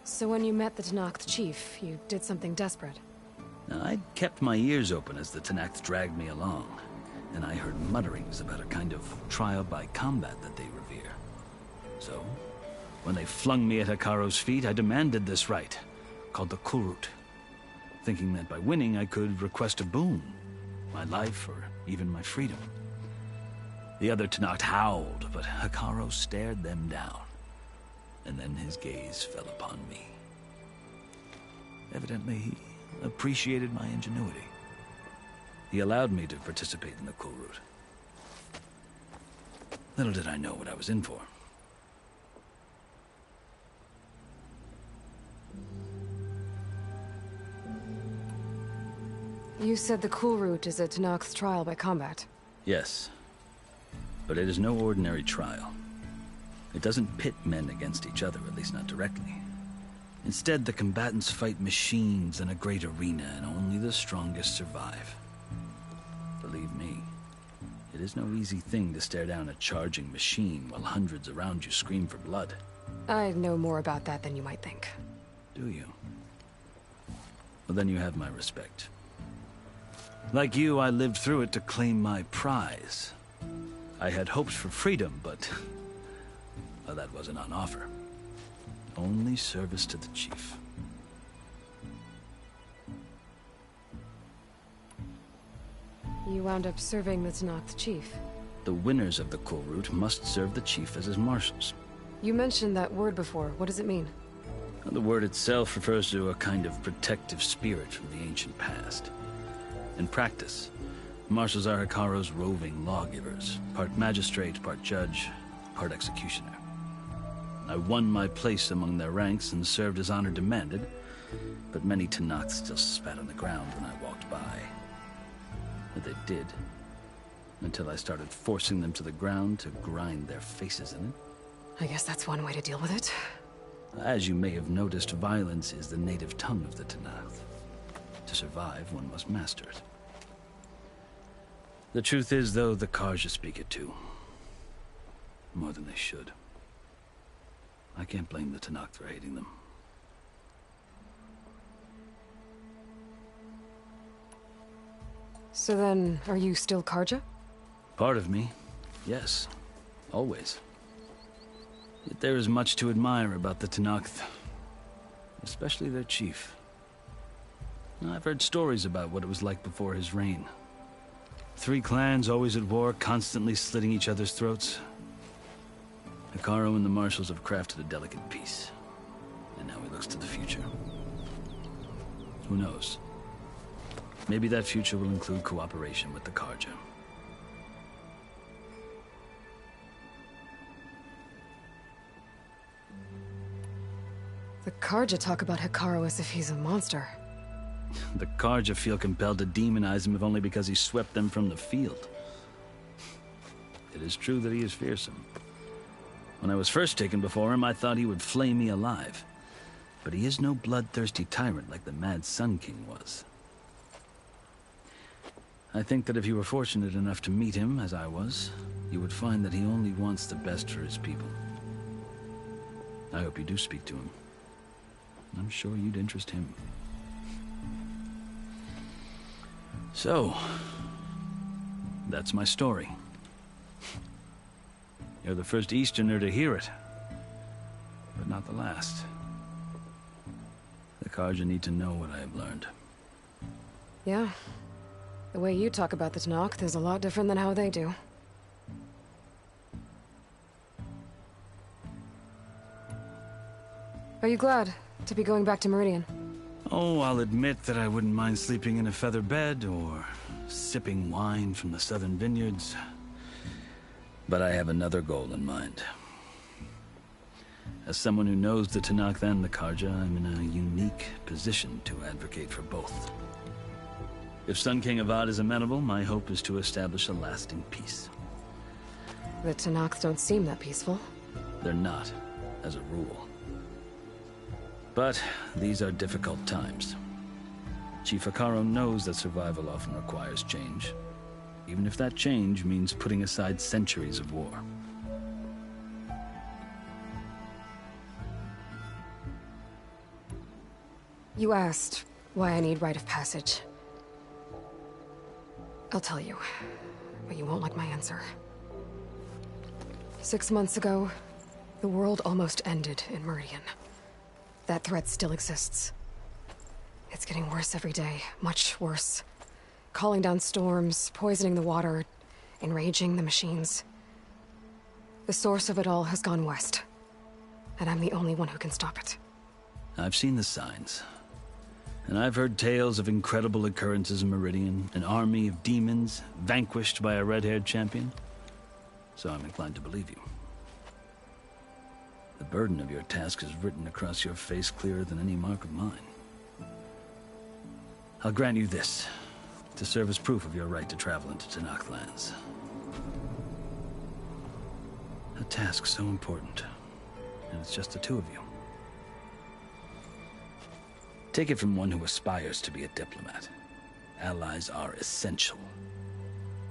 So when you met the Tenakth chief, you did something desperate? Now, I'd kept my ears open as the Tenakth dragged me along, and I heard mutterings about a kind of trial by combat that they revere. So, when they flung me at Hekaro's feet, I demanded this right, called the Kulrut, thinking that by winning I could request a boon, my life or even my freedom. The other Tenakth howled, but Hekaro stared them down, and then his gaze fell upon me. Evidently, he appreciated my ingenuity. He allowed me to participate in the Kulrut. Little did I know what I was in for. You said the cool route is a Tanakh's trial by combat. Yes. But it is no ordinary trial. It doesn't pit men against each other, at least not directly. Instead, the combatants fight machines in a great arena, and only the strongest survive. Believe me, it is no easy thing to stare down a charging machine while hundreds around you scream for blood. I know more about that than you might think. Do you? Well, then you have my respect. Like you, I lived through it to claim my prize. I had hoped for freedom, but well, that wasn't on offer. Only service to the chief. You wound up serving the Tanakh's chief. The winners of the cool route must serve the chief as his marshals. You mentioned that word before. What does it mean? The word itself refers to a kind of protective spirit from the ancient past. In practice, marshals are Hekarro's roving lawgivers, part magistrate, part judge, part executioner. I won my place among their ranks and served as honor demanded, but many Tanakhs still spat on the ground when I walked by. But they did, until I started forcing them to the ground to grind their faces in it. I guess that's one way to deal with it. As you may have noticed, violence is the native tongue of the Tanakh. To survive, one must master it. The truth is, though, the Karja speak it too. More than they should. I can't blame the Tanakh for hating them. So then, are you still Karja? Part of me, yes. Always. Yet there is much to admire about the Tanakh, especially their chief. I've heard stories about what it was like before his reign. 3 clans always at war, constantly slitting each other's throats. Hekarro and the marshals have crafted a delicate peace, and now he looks to the future. Who knows? Maybe that future will include cooperation with the Karja. The Karja talk about Hekarro as if he's a monster. The Karja feel compelled to demonize him if only because he swept them from the field. It is true that he is fearsome. When I was first taken before him, I thought he would flay me alive. But he is no bloodthirsty tyrant like the Mad Sun King was. I think that if you were fortunate enough to meet him, as I was, you would find that he only wants the best for his people. I hope you do speak to him. I'm sure you'd interest him. So, that's my story. You're the first Easterner to hear it, but not the last. The Karja need to know what I have learned. Yeah. The way you talk about the Tanakh is a lot different than how they do. Are you glad to be going back to Meridian? Oh, I'll admit that I wouldn't mind sleeping in a feather bed or sipping wine from the southern vineyards. But I have another goal in mind. As someone who knows the Tanakh and the Karja, I'm in a unique position to advocate for both. If Sun King Avad is amenable, my hope is to establish a lasting peace. The Tanakh don't seem that peaceful. They're not, as a rule. But these are difficult times. Chief Hekarro knows that survival often requires change, even if that change means putting aside centuries of war. You asked why I need rite of passage. I'll tell you, but you won't like my answer. 6 months ago, the world almost ended in Meridian. That threat still exists. It's getting worse every day, much worse. Calling down storms, poisoning the water, enraging the machines. The source of it all has gone west, and I'm the only one who can stop it. I've seen the signs. And I've heard tales of incredible occurrences in Meridian, an army of demons vanquished by a red-haired champion. So I'm inclined to believe you. The burden of your task is written across your face clearer than any mark of mine. I'll grant you this. to serve as proof of your right to travel into Tanakh lands. A task so important, and it's just the two of you. Take it from one who aspires to be a diplomat. Allies are essential.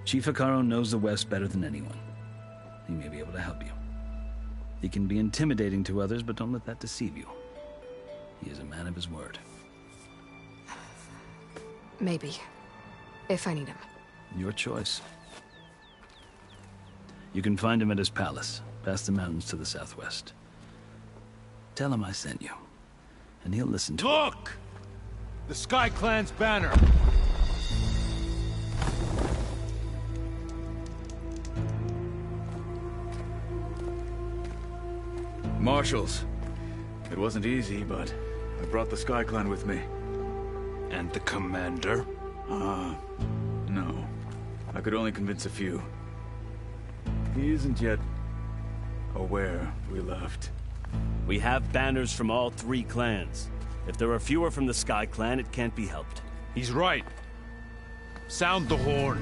Chief Hekarro knows the West better than anyone. He may be able to help you. He can be intimidating to others, but don't let that deceive you. He is a man of his word. Maybe. If I need him. Your choice. You can find him at his palace, past the mountains to the southwest. Tell him I sent you, and he'll listen to Look! The Sky Clan's banner! Marshals. It wasn't easy, but I brought the Sky Clan with me. And the commander? No. I could only convince a few. He isn't yet aware we left. We have banners from all 3 clans. If there are fewer from the Sky Clan, it can't be helped. He's right. Sound the horn.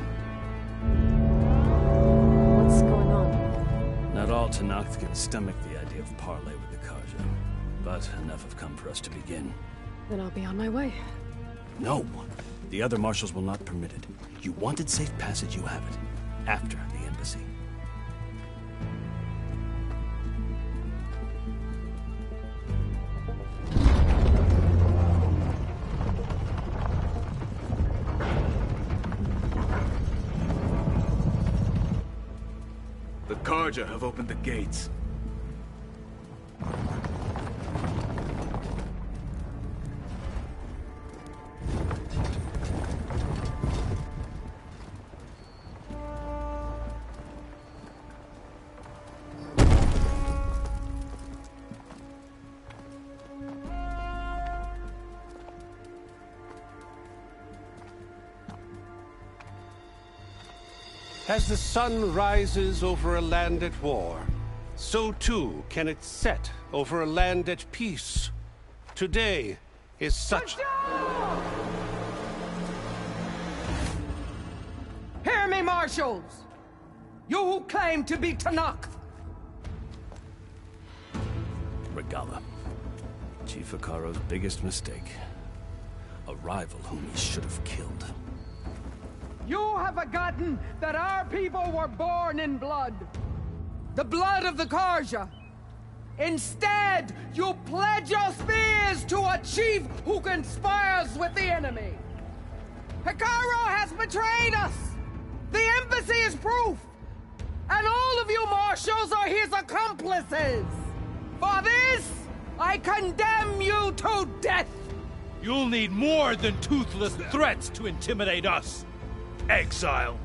What's going on? Not all Tanakh can stomach the idea of parley with the Karja, but enough have come for us to begin. Then I'll be on my way. No. The other marshals will not permit it. You wanted safe passage, you have it. After the embassy. The Karja have opened the gates. As the sun rises over a land at war, so too can it set over a land at peace. Today is such... Hear me, marshals! You who claim to be Tanakh! Regala. Chief Hekarro's biggest mistake. A rival whom he should have killed. You have forgotten that our people were born in blood. The blood of the Karja. Instead, you pledge your spears to a chief who conspires with the enemy. Hekarro has betrayed us. The embassy is proof. And all of you marshals are his accomplices. For this, I condemn you to death. You'll need more than toothless threats to intimidate us. Exile.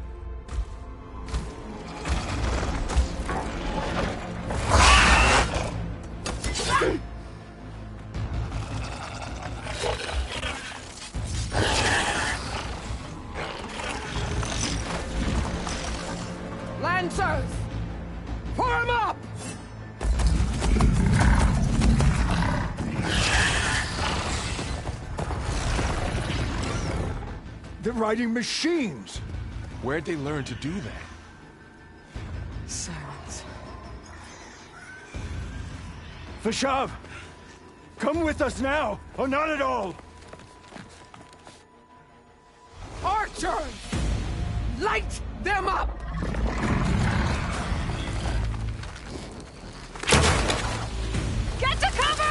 Lancers! Form up! They're riding machines! Where'd they learn to do that? Silence. Vashav! Come with us now, or not at all! Archers! Light them up! Get to cover!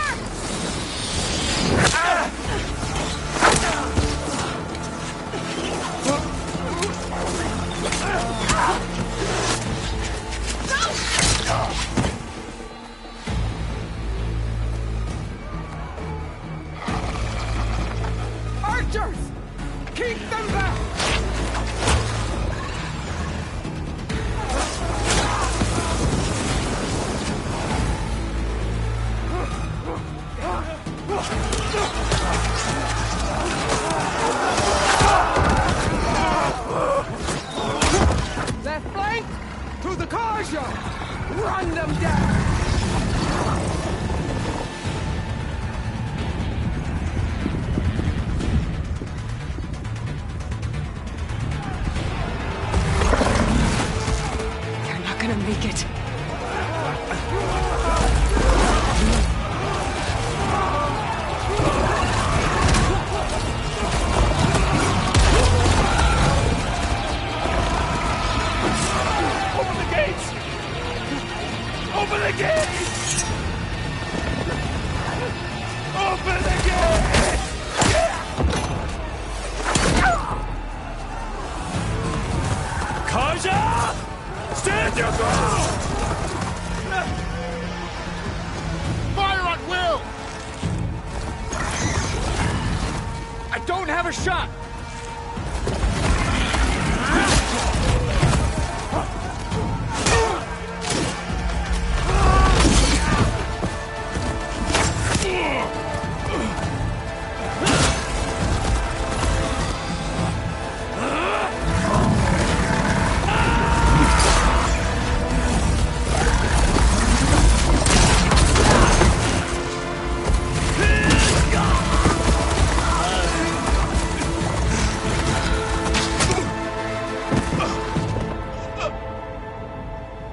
Archers! Keep them back! have a shot!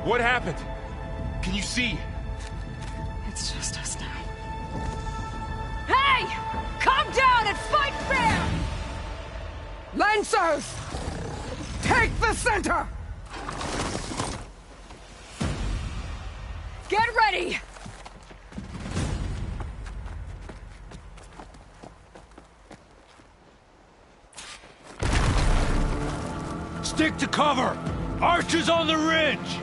What happened? Can you see? It's just us now. Hey! Calm down and fight fair! Lancers! Take the center! Get ready! Stick to cover! Archers on the ridge!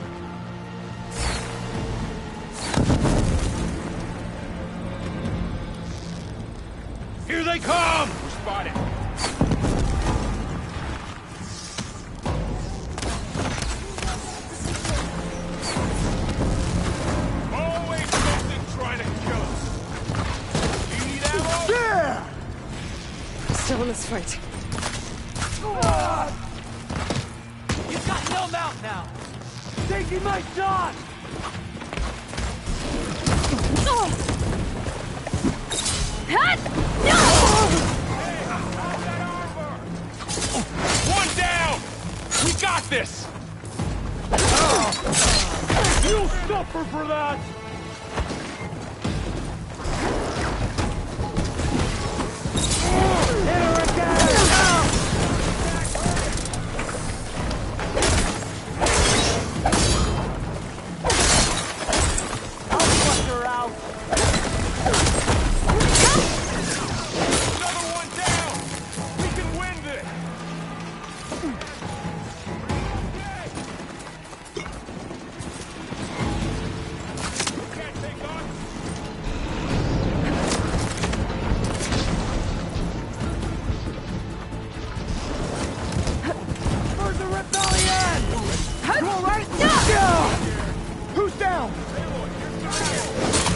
Here they come! We're spotted. Always something trying to kill us. Do you need ammo? Yeah! Still in this fight. You've got no mount now! Taking my shot! One down! We got this! You'll suffer for that! Here again! I'll flush her out! Another one down! We can win this! Can't take on. For the rebellion! You all right? Yeah! Who's down?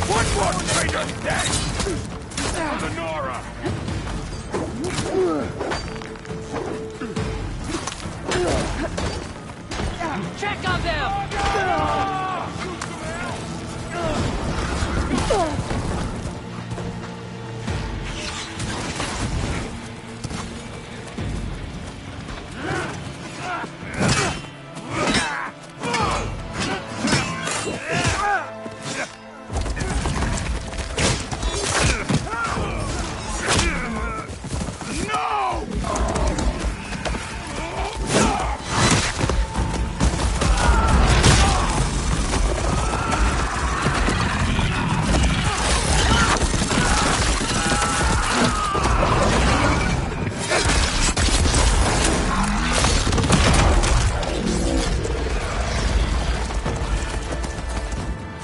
One more traitor dead! Lenora! Check on them!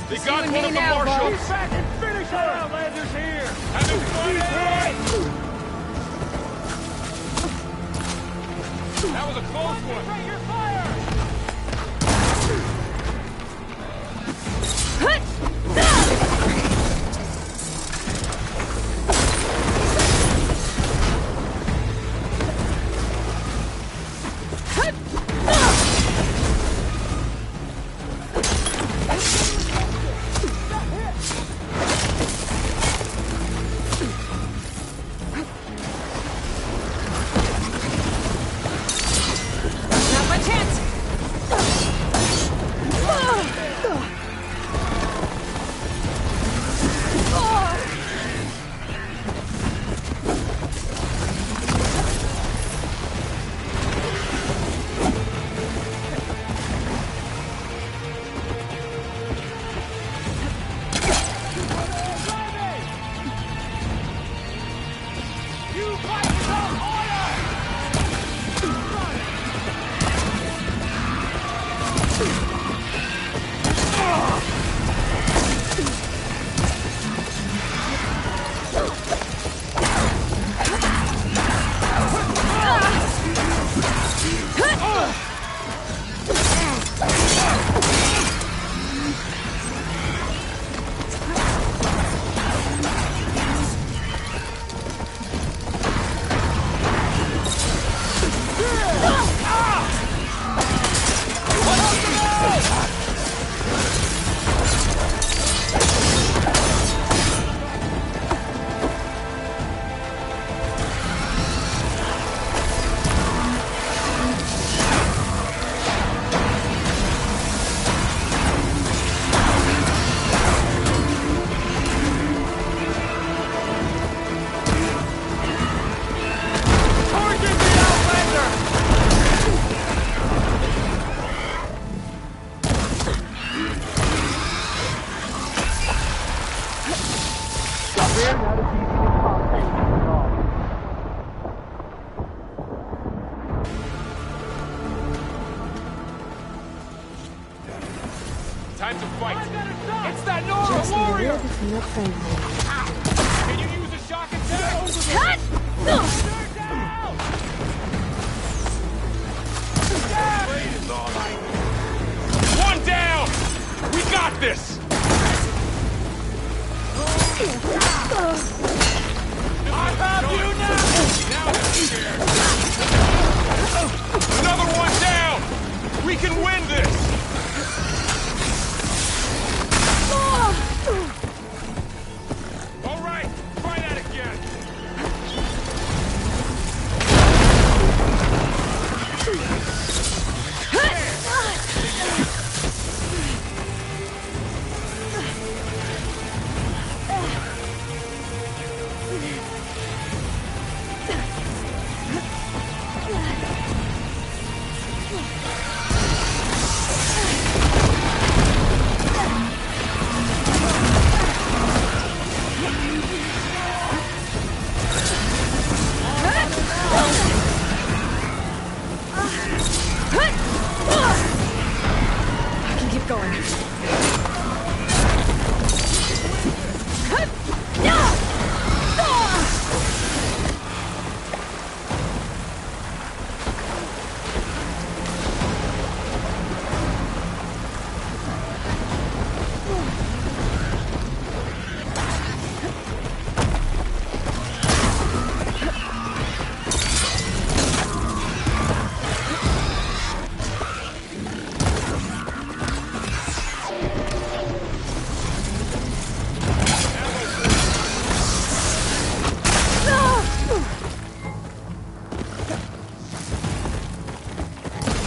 They got one of the marshals! He's back and finish her! Outlander's here! Having fun, eh? That was a close one! Concentrate your fire! Not much We're not as easy to talk after all. Time to fight. It's that Nora Just need a warrior. little bit from your friend. Can you use a shock attack? Cut! One down. We got this. I have you now. Now they're scared. Another one down. We can win this. All right, try that again. I can keep going.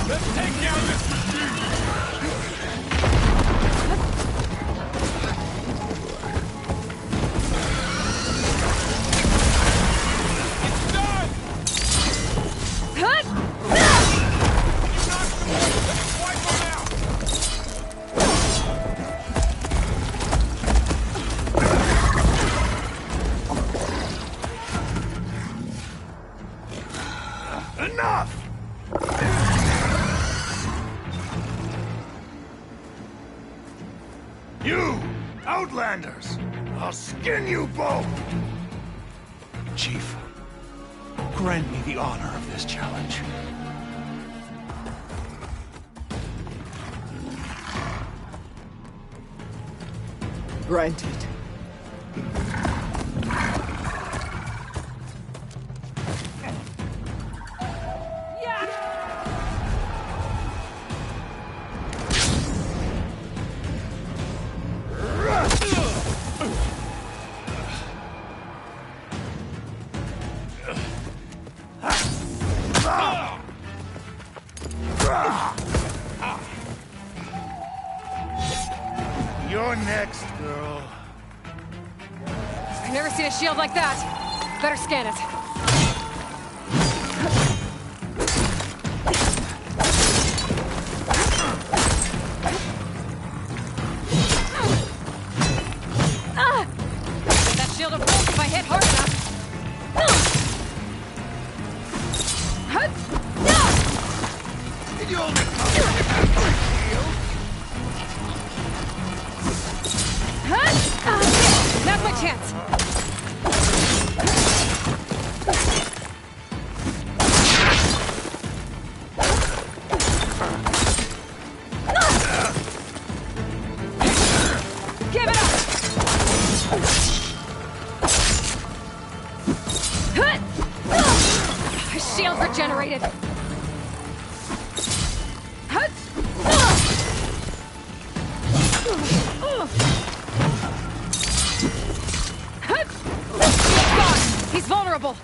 Let's take down this machine. It's done. Let's wipe them out. Enough! You, Outlanders! I'll skin you both! Chief, grant me the honor of this challenge. Granted. You're next, girl. I've never seen a shield like that. Better scan it. That shield will broke if I hit hard enough. Did you only come here to have my shield? Now's my chance. Give it up. Shield regenerated. He's vulnerable.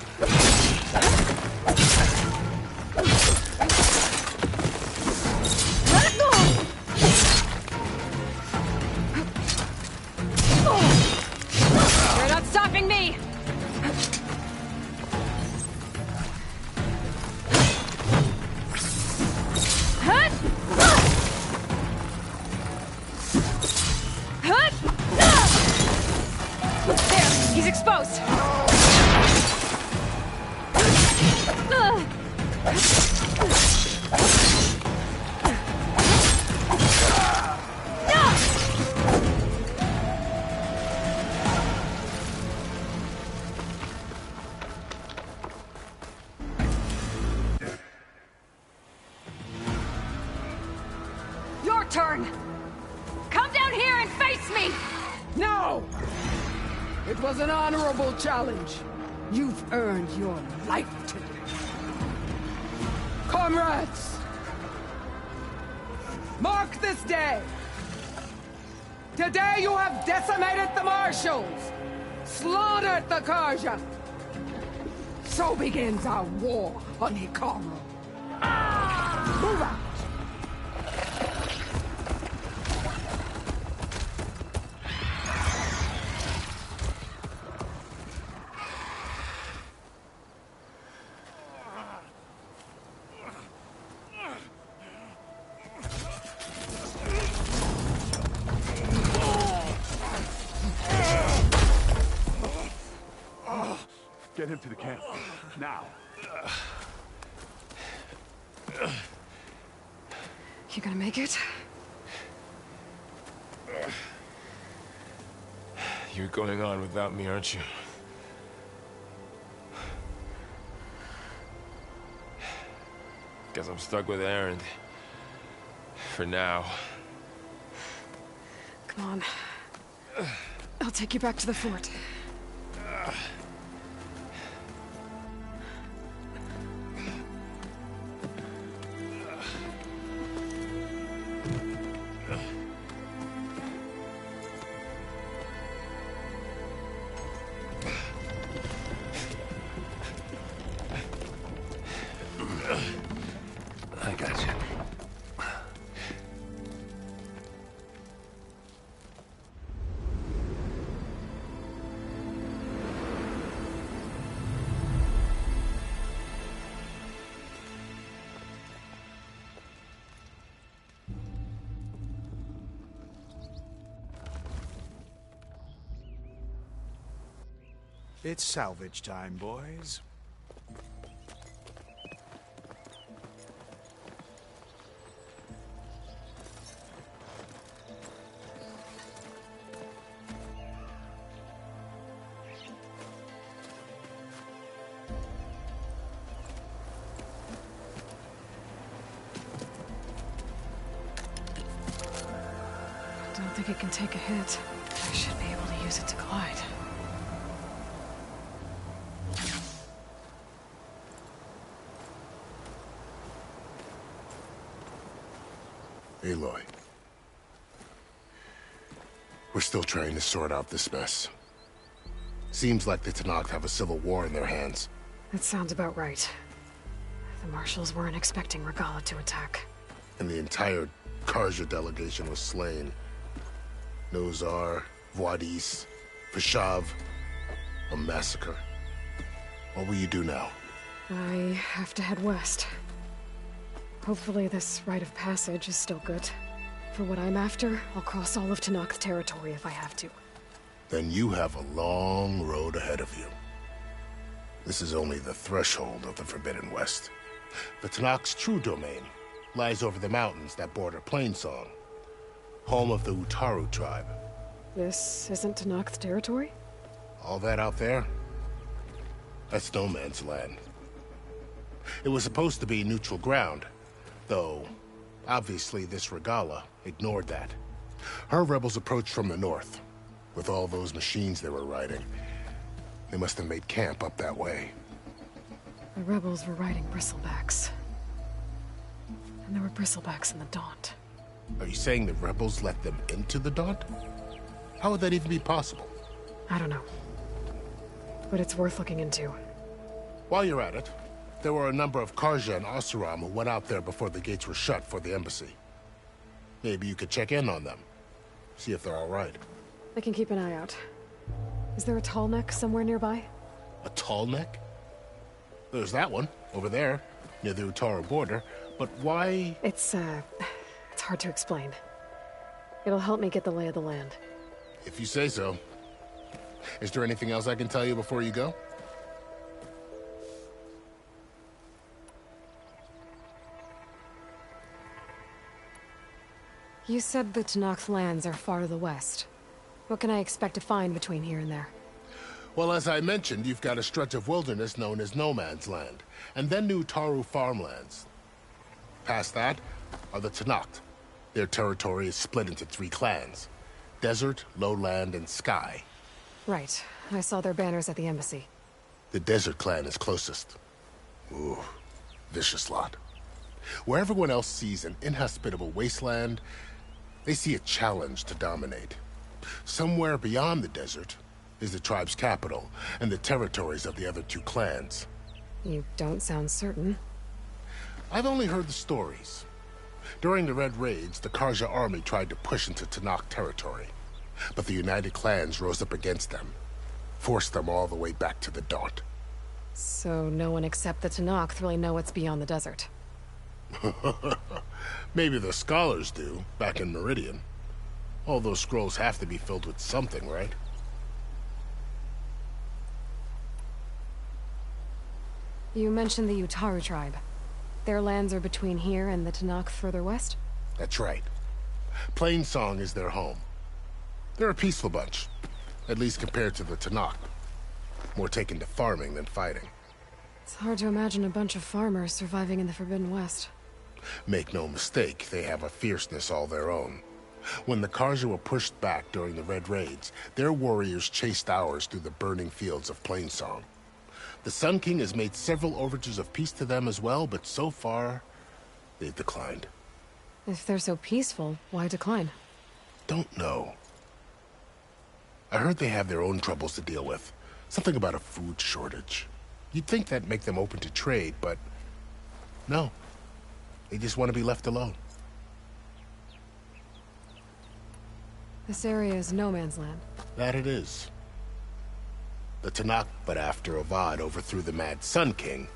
You're not stopping me. There. He's exposed! Your turn! Come down here and face me! No! It was an honorable challenge. You've earned your life today. Comrades! Mark this day! Today you have decimated the Marshals! Slaughtered the Karja! So begins our war on Hikaru. Move out! Get him to the camp. Now. You gonna make it? You're going on without me, aren't you? Guess I'm stuck with Aaron. For now. Come on. I'll take you back to the fort. I got you. It's salvage time, boys. Don't think it can take a hit. I should be able to use it to glide. Aloy. We're still trying to sort out this mess. Seems like the Tenakth have a civil war in their hands. That sounds about right. The Marshals weren't expecting Regalla to attack. And the entire Karja delegation was slain. Nozar, Voidis, Vashav. A massacre. What will you do now? I have to head west. Hopefully this rite of passage is still good. For what I'm after, I'll cross all of Tenakth territory if I have to. Then you have a long road ahead of you. This is only the threshold of the Forbidden West. The Tenakth's true domain lies over the mountains that border Plainsong, home of the Utaru tribe. This isn't Tenakth territory? All that out there? That's no man's land. It was supposed to be neutral ground, though obviously this Regalla ignored that. Her rebels approached from the north. With all those machines they were riding, they must have made camp up that way. The rebels were riding Bristlebacks. And there were Bristlebacks in the Daunt. Are you saying the rebels let them into the Daunt? How would that even be possible? I don't know. But it's worth looking into. While you're at it, there were a number of Karja and Oseram who went out there before the gates were shut for the embassy. Maybe you could check in on them. See if they're all right. I can keep an eye out. Is there a tall neck somewhere nearby? A tall neck? There's that one, over there, near the Utaru border. But why? It's hard to explain. It'll help me get the lay of the land. If you say so. Is there anything else I can tell you before you go? You said the Tenakth lands are far to the west. What can I expect to find between here and there? Well, as I mentioned, you've got a stretch of wilderness known as No Man's Land, and then New Taru farmlands. Past that are the Tenakth. Their territory is split into 3 clans: Desert, Lowland, and Sky. Right. I saw their banners at the embassy. The Desert clan is closest. Ooh, vicious lot. Where everyone else sees an inhospitable wasteland, they see a challenge to dominate. Somewhere beyond the desert is the tribe's capital and the territories of the other 2 clans. You don't sound certain. I've only heard the stories. During the Red Raids, the Karja army tried to push into Tenakth territory, but the United Clans rose up against them, forced them all the way back to the Daunt. So no one except the Tenakth really know what's beyond the desert. Maybe the scholars do, back in Meridian. All those scrolls have to be filled with something, right? You mentioned the Utaru tribe. Their lands are between here and the Tenakth further west? That's right. Plainsong is their home. They're a peaceful bunch, at least compared to the Tenakth. More taken to farming than fighting. It's hard to imagine a bunch of farmers surviving in the Forbidden West. Make no mistake, they have a fierceness all their own. When the Karja were pushed back during the Red Raids, their warriors chased ours through the burning fields of Plainsong. The Sun King has made several overtures of peace to them as well, but so far, they've declined. If they're so peaceful, why decline? Don't know. I heard they have their own troubles to deal with. Something about a food shortage. You'd think that'd make them open to trade, but no. They just want to be left alone. This area is no man's land. That it is. The Tenakth, but after Avad overthrew the Mad Sun King,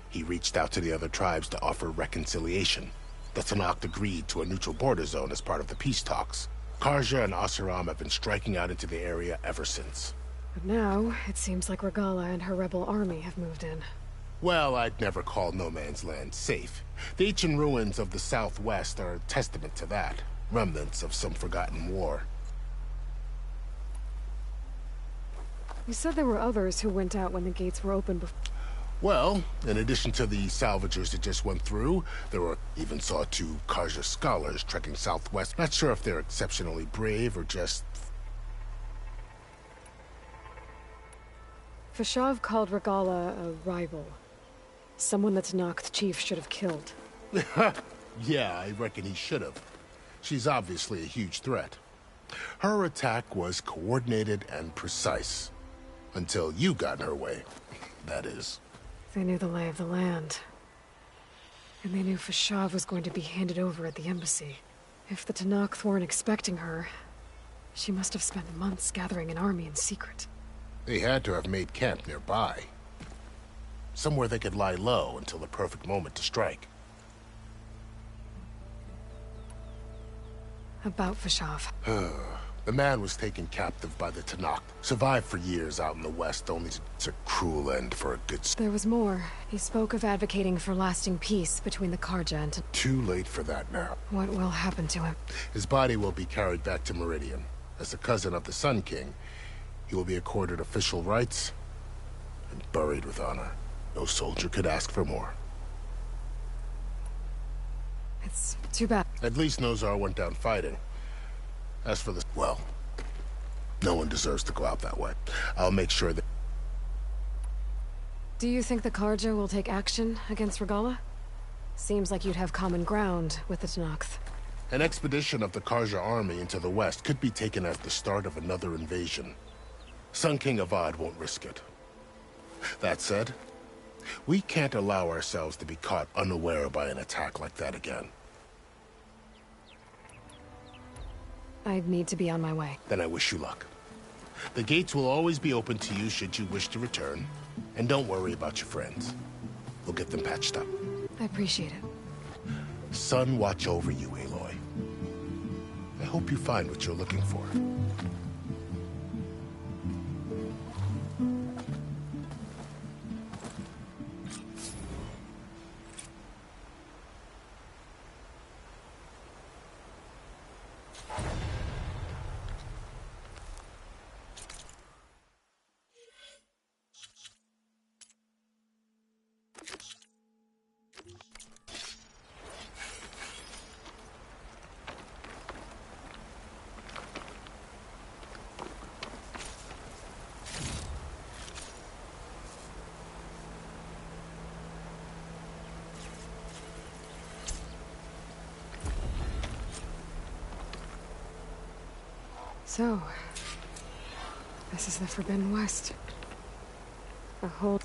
he reached out to the other tribes to offer reconciliation. The Tenakth agreed to a neutral border zone as part of the peace talks. Karja and Asuram have been striking out into the area ever since. But now, it seems like Regala and her rebel army have moved in. Well, I'd never call No Man's Land safe. The ancient ruins of the southwest are a testament to that. Remnants of some forgotten war. You said there were others who went out when the gates were open before. Well, in addition to the salvagers that just went through, even saw 2 Karja scholars trekking southwest. Not sure if they're exceptionally brave or just... Fashav called Regala a rival. Someone the Tenakth chief should have killed. Yeah, I reckon he should have. She's obviously a huge threat. Her attack was coordinated and precise. Until you got in her way, that is. They knew the lay of the land. And they knew Fashav was going to be handed over at the embassy. If the Tenakth weren't expecting her, she must have spent months gathering an army in secret. They had to have made camp nearby. Somewhere they could lie low until the perfect moment to strike. About Fashav. The man was taken captive by the Tenakth. Survived for years out in the west, only to a cruel end for a good... There was more. He spoke of advocating for lasting peace between the Karja and... Too late for that now. What will happen to him? His body will be carried back to Meridian. As a cousin of the Sun King, he will be accorded official rights and buried with honor. No soldier could ask for more. It's too bad. At least Nozar went down fighting. As for the... well, no one deserves to go out that way. I'll make sure that... Do you think the Karja will take action against Regala? Seems like you'd have common ground with the Tenakth. An expedition of the Karja army into the west could be taken as the start of another invasion. Sun King Avad won't risk it. That said, we can't allow ourselves to be caught unaware by an attack like that again. I need to be on my way. Then I wish you luck. The gates will always be open to you should you wish to return. And don't worry about your friends. We'll get them patched up. I appreciate it. Sun watch over you, Aloy. I hope you find what you're looking for. So, this is the Forbidden West. A whole...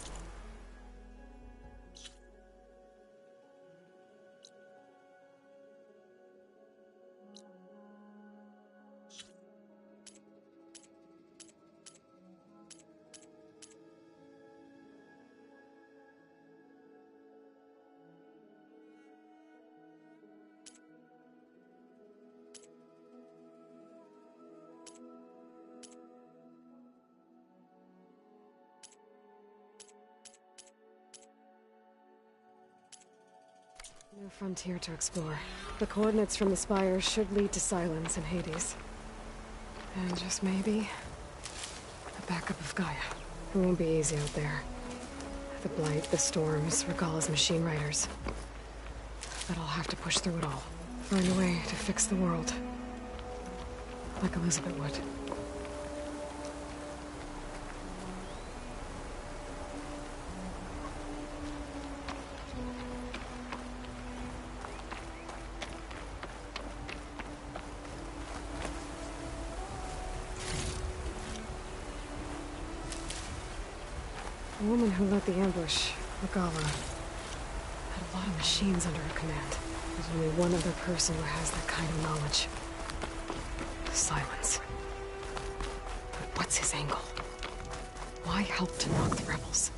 New frontier to explore. The coordinates from the spire should lead to Silence and Hades. And just maybe... a backup of Gaia. It won't be easy out there. The Blight, the Storms, Regalla's machine riders. But I'll have to push through it all. Find a way to fix the world. Like Elizabeth would. The woman who led the ambush, Regalla, had a lot of machines under her command. There's only one other person who has that kind of knowledge. Silence. But what's his angle? Why help to knock the rebels?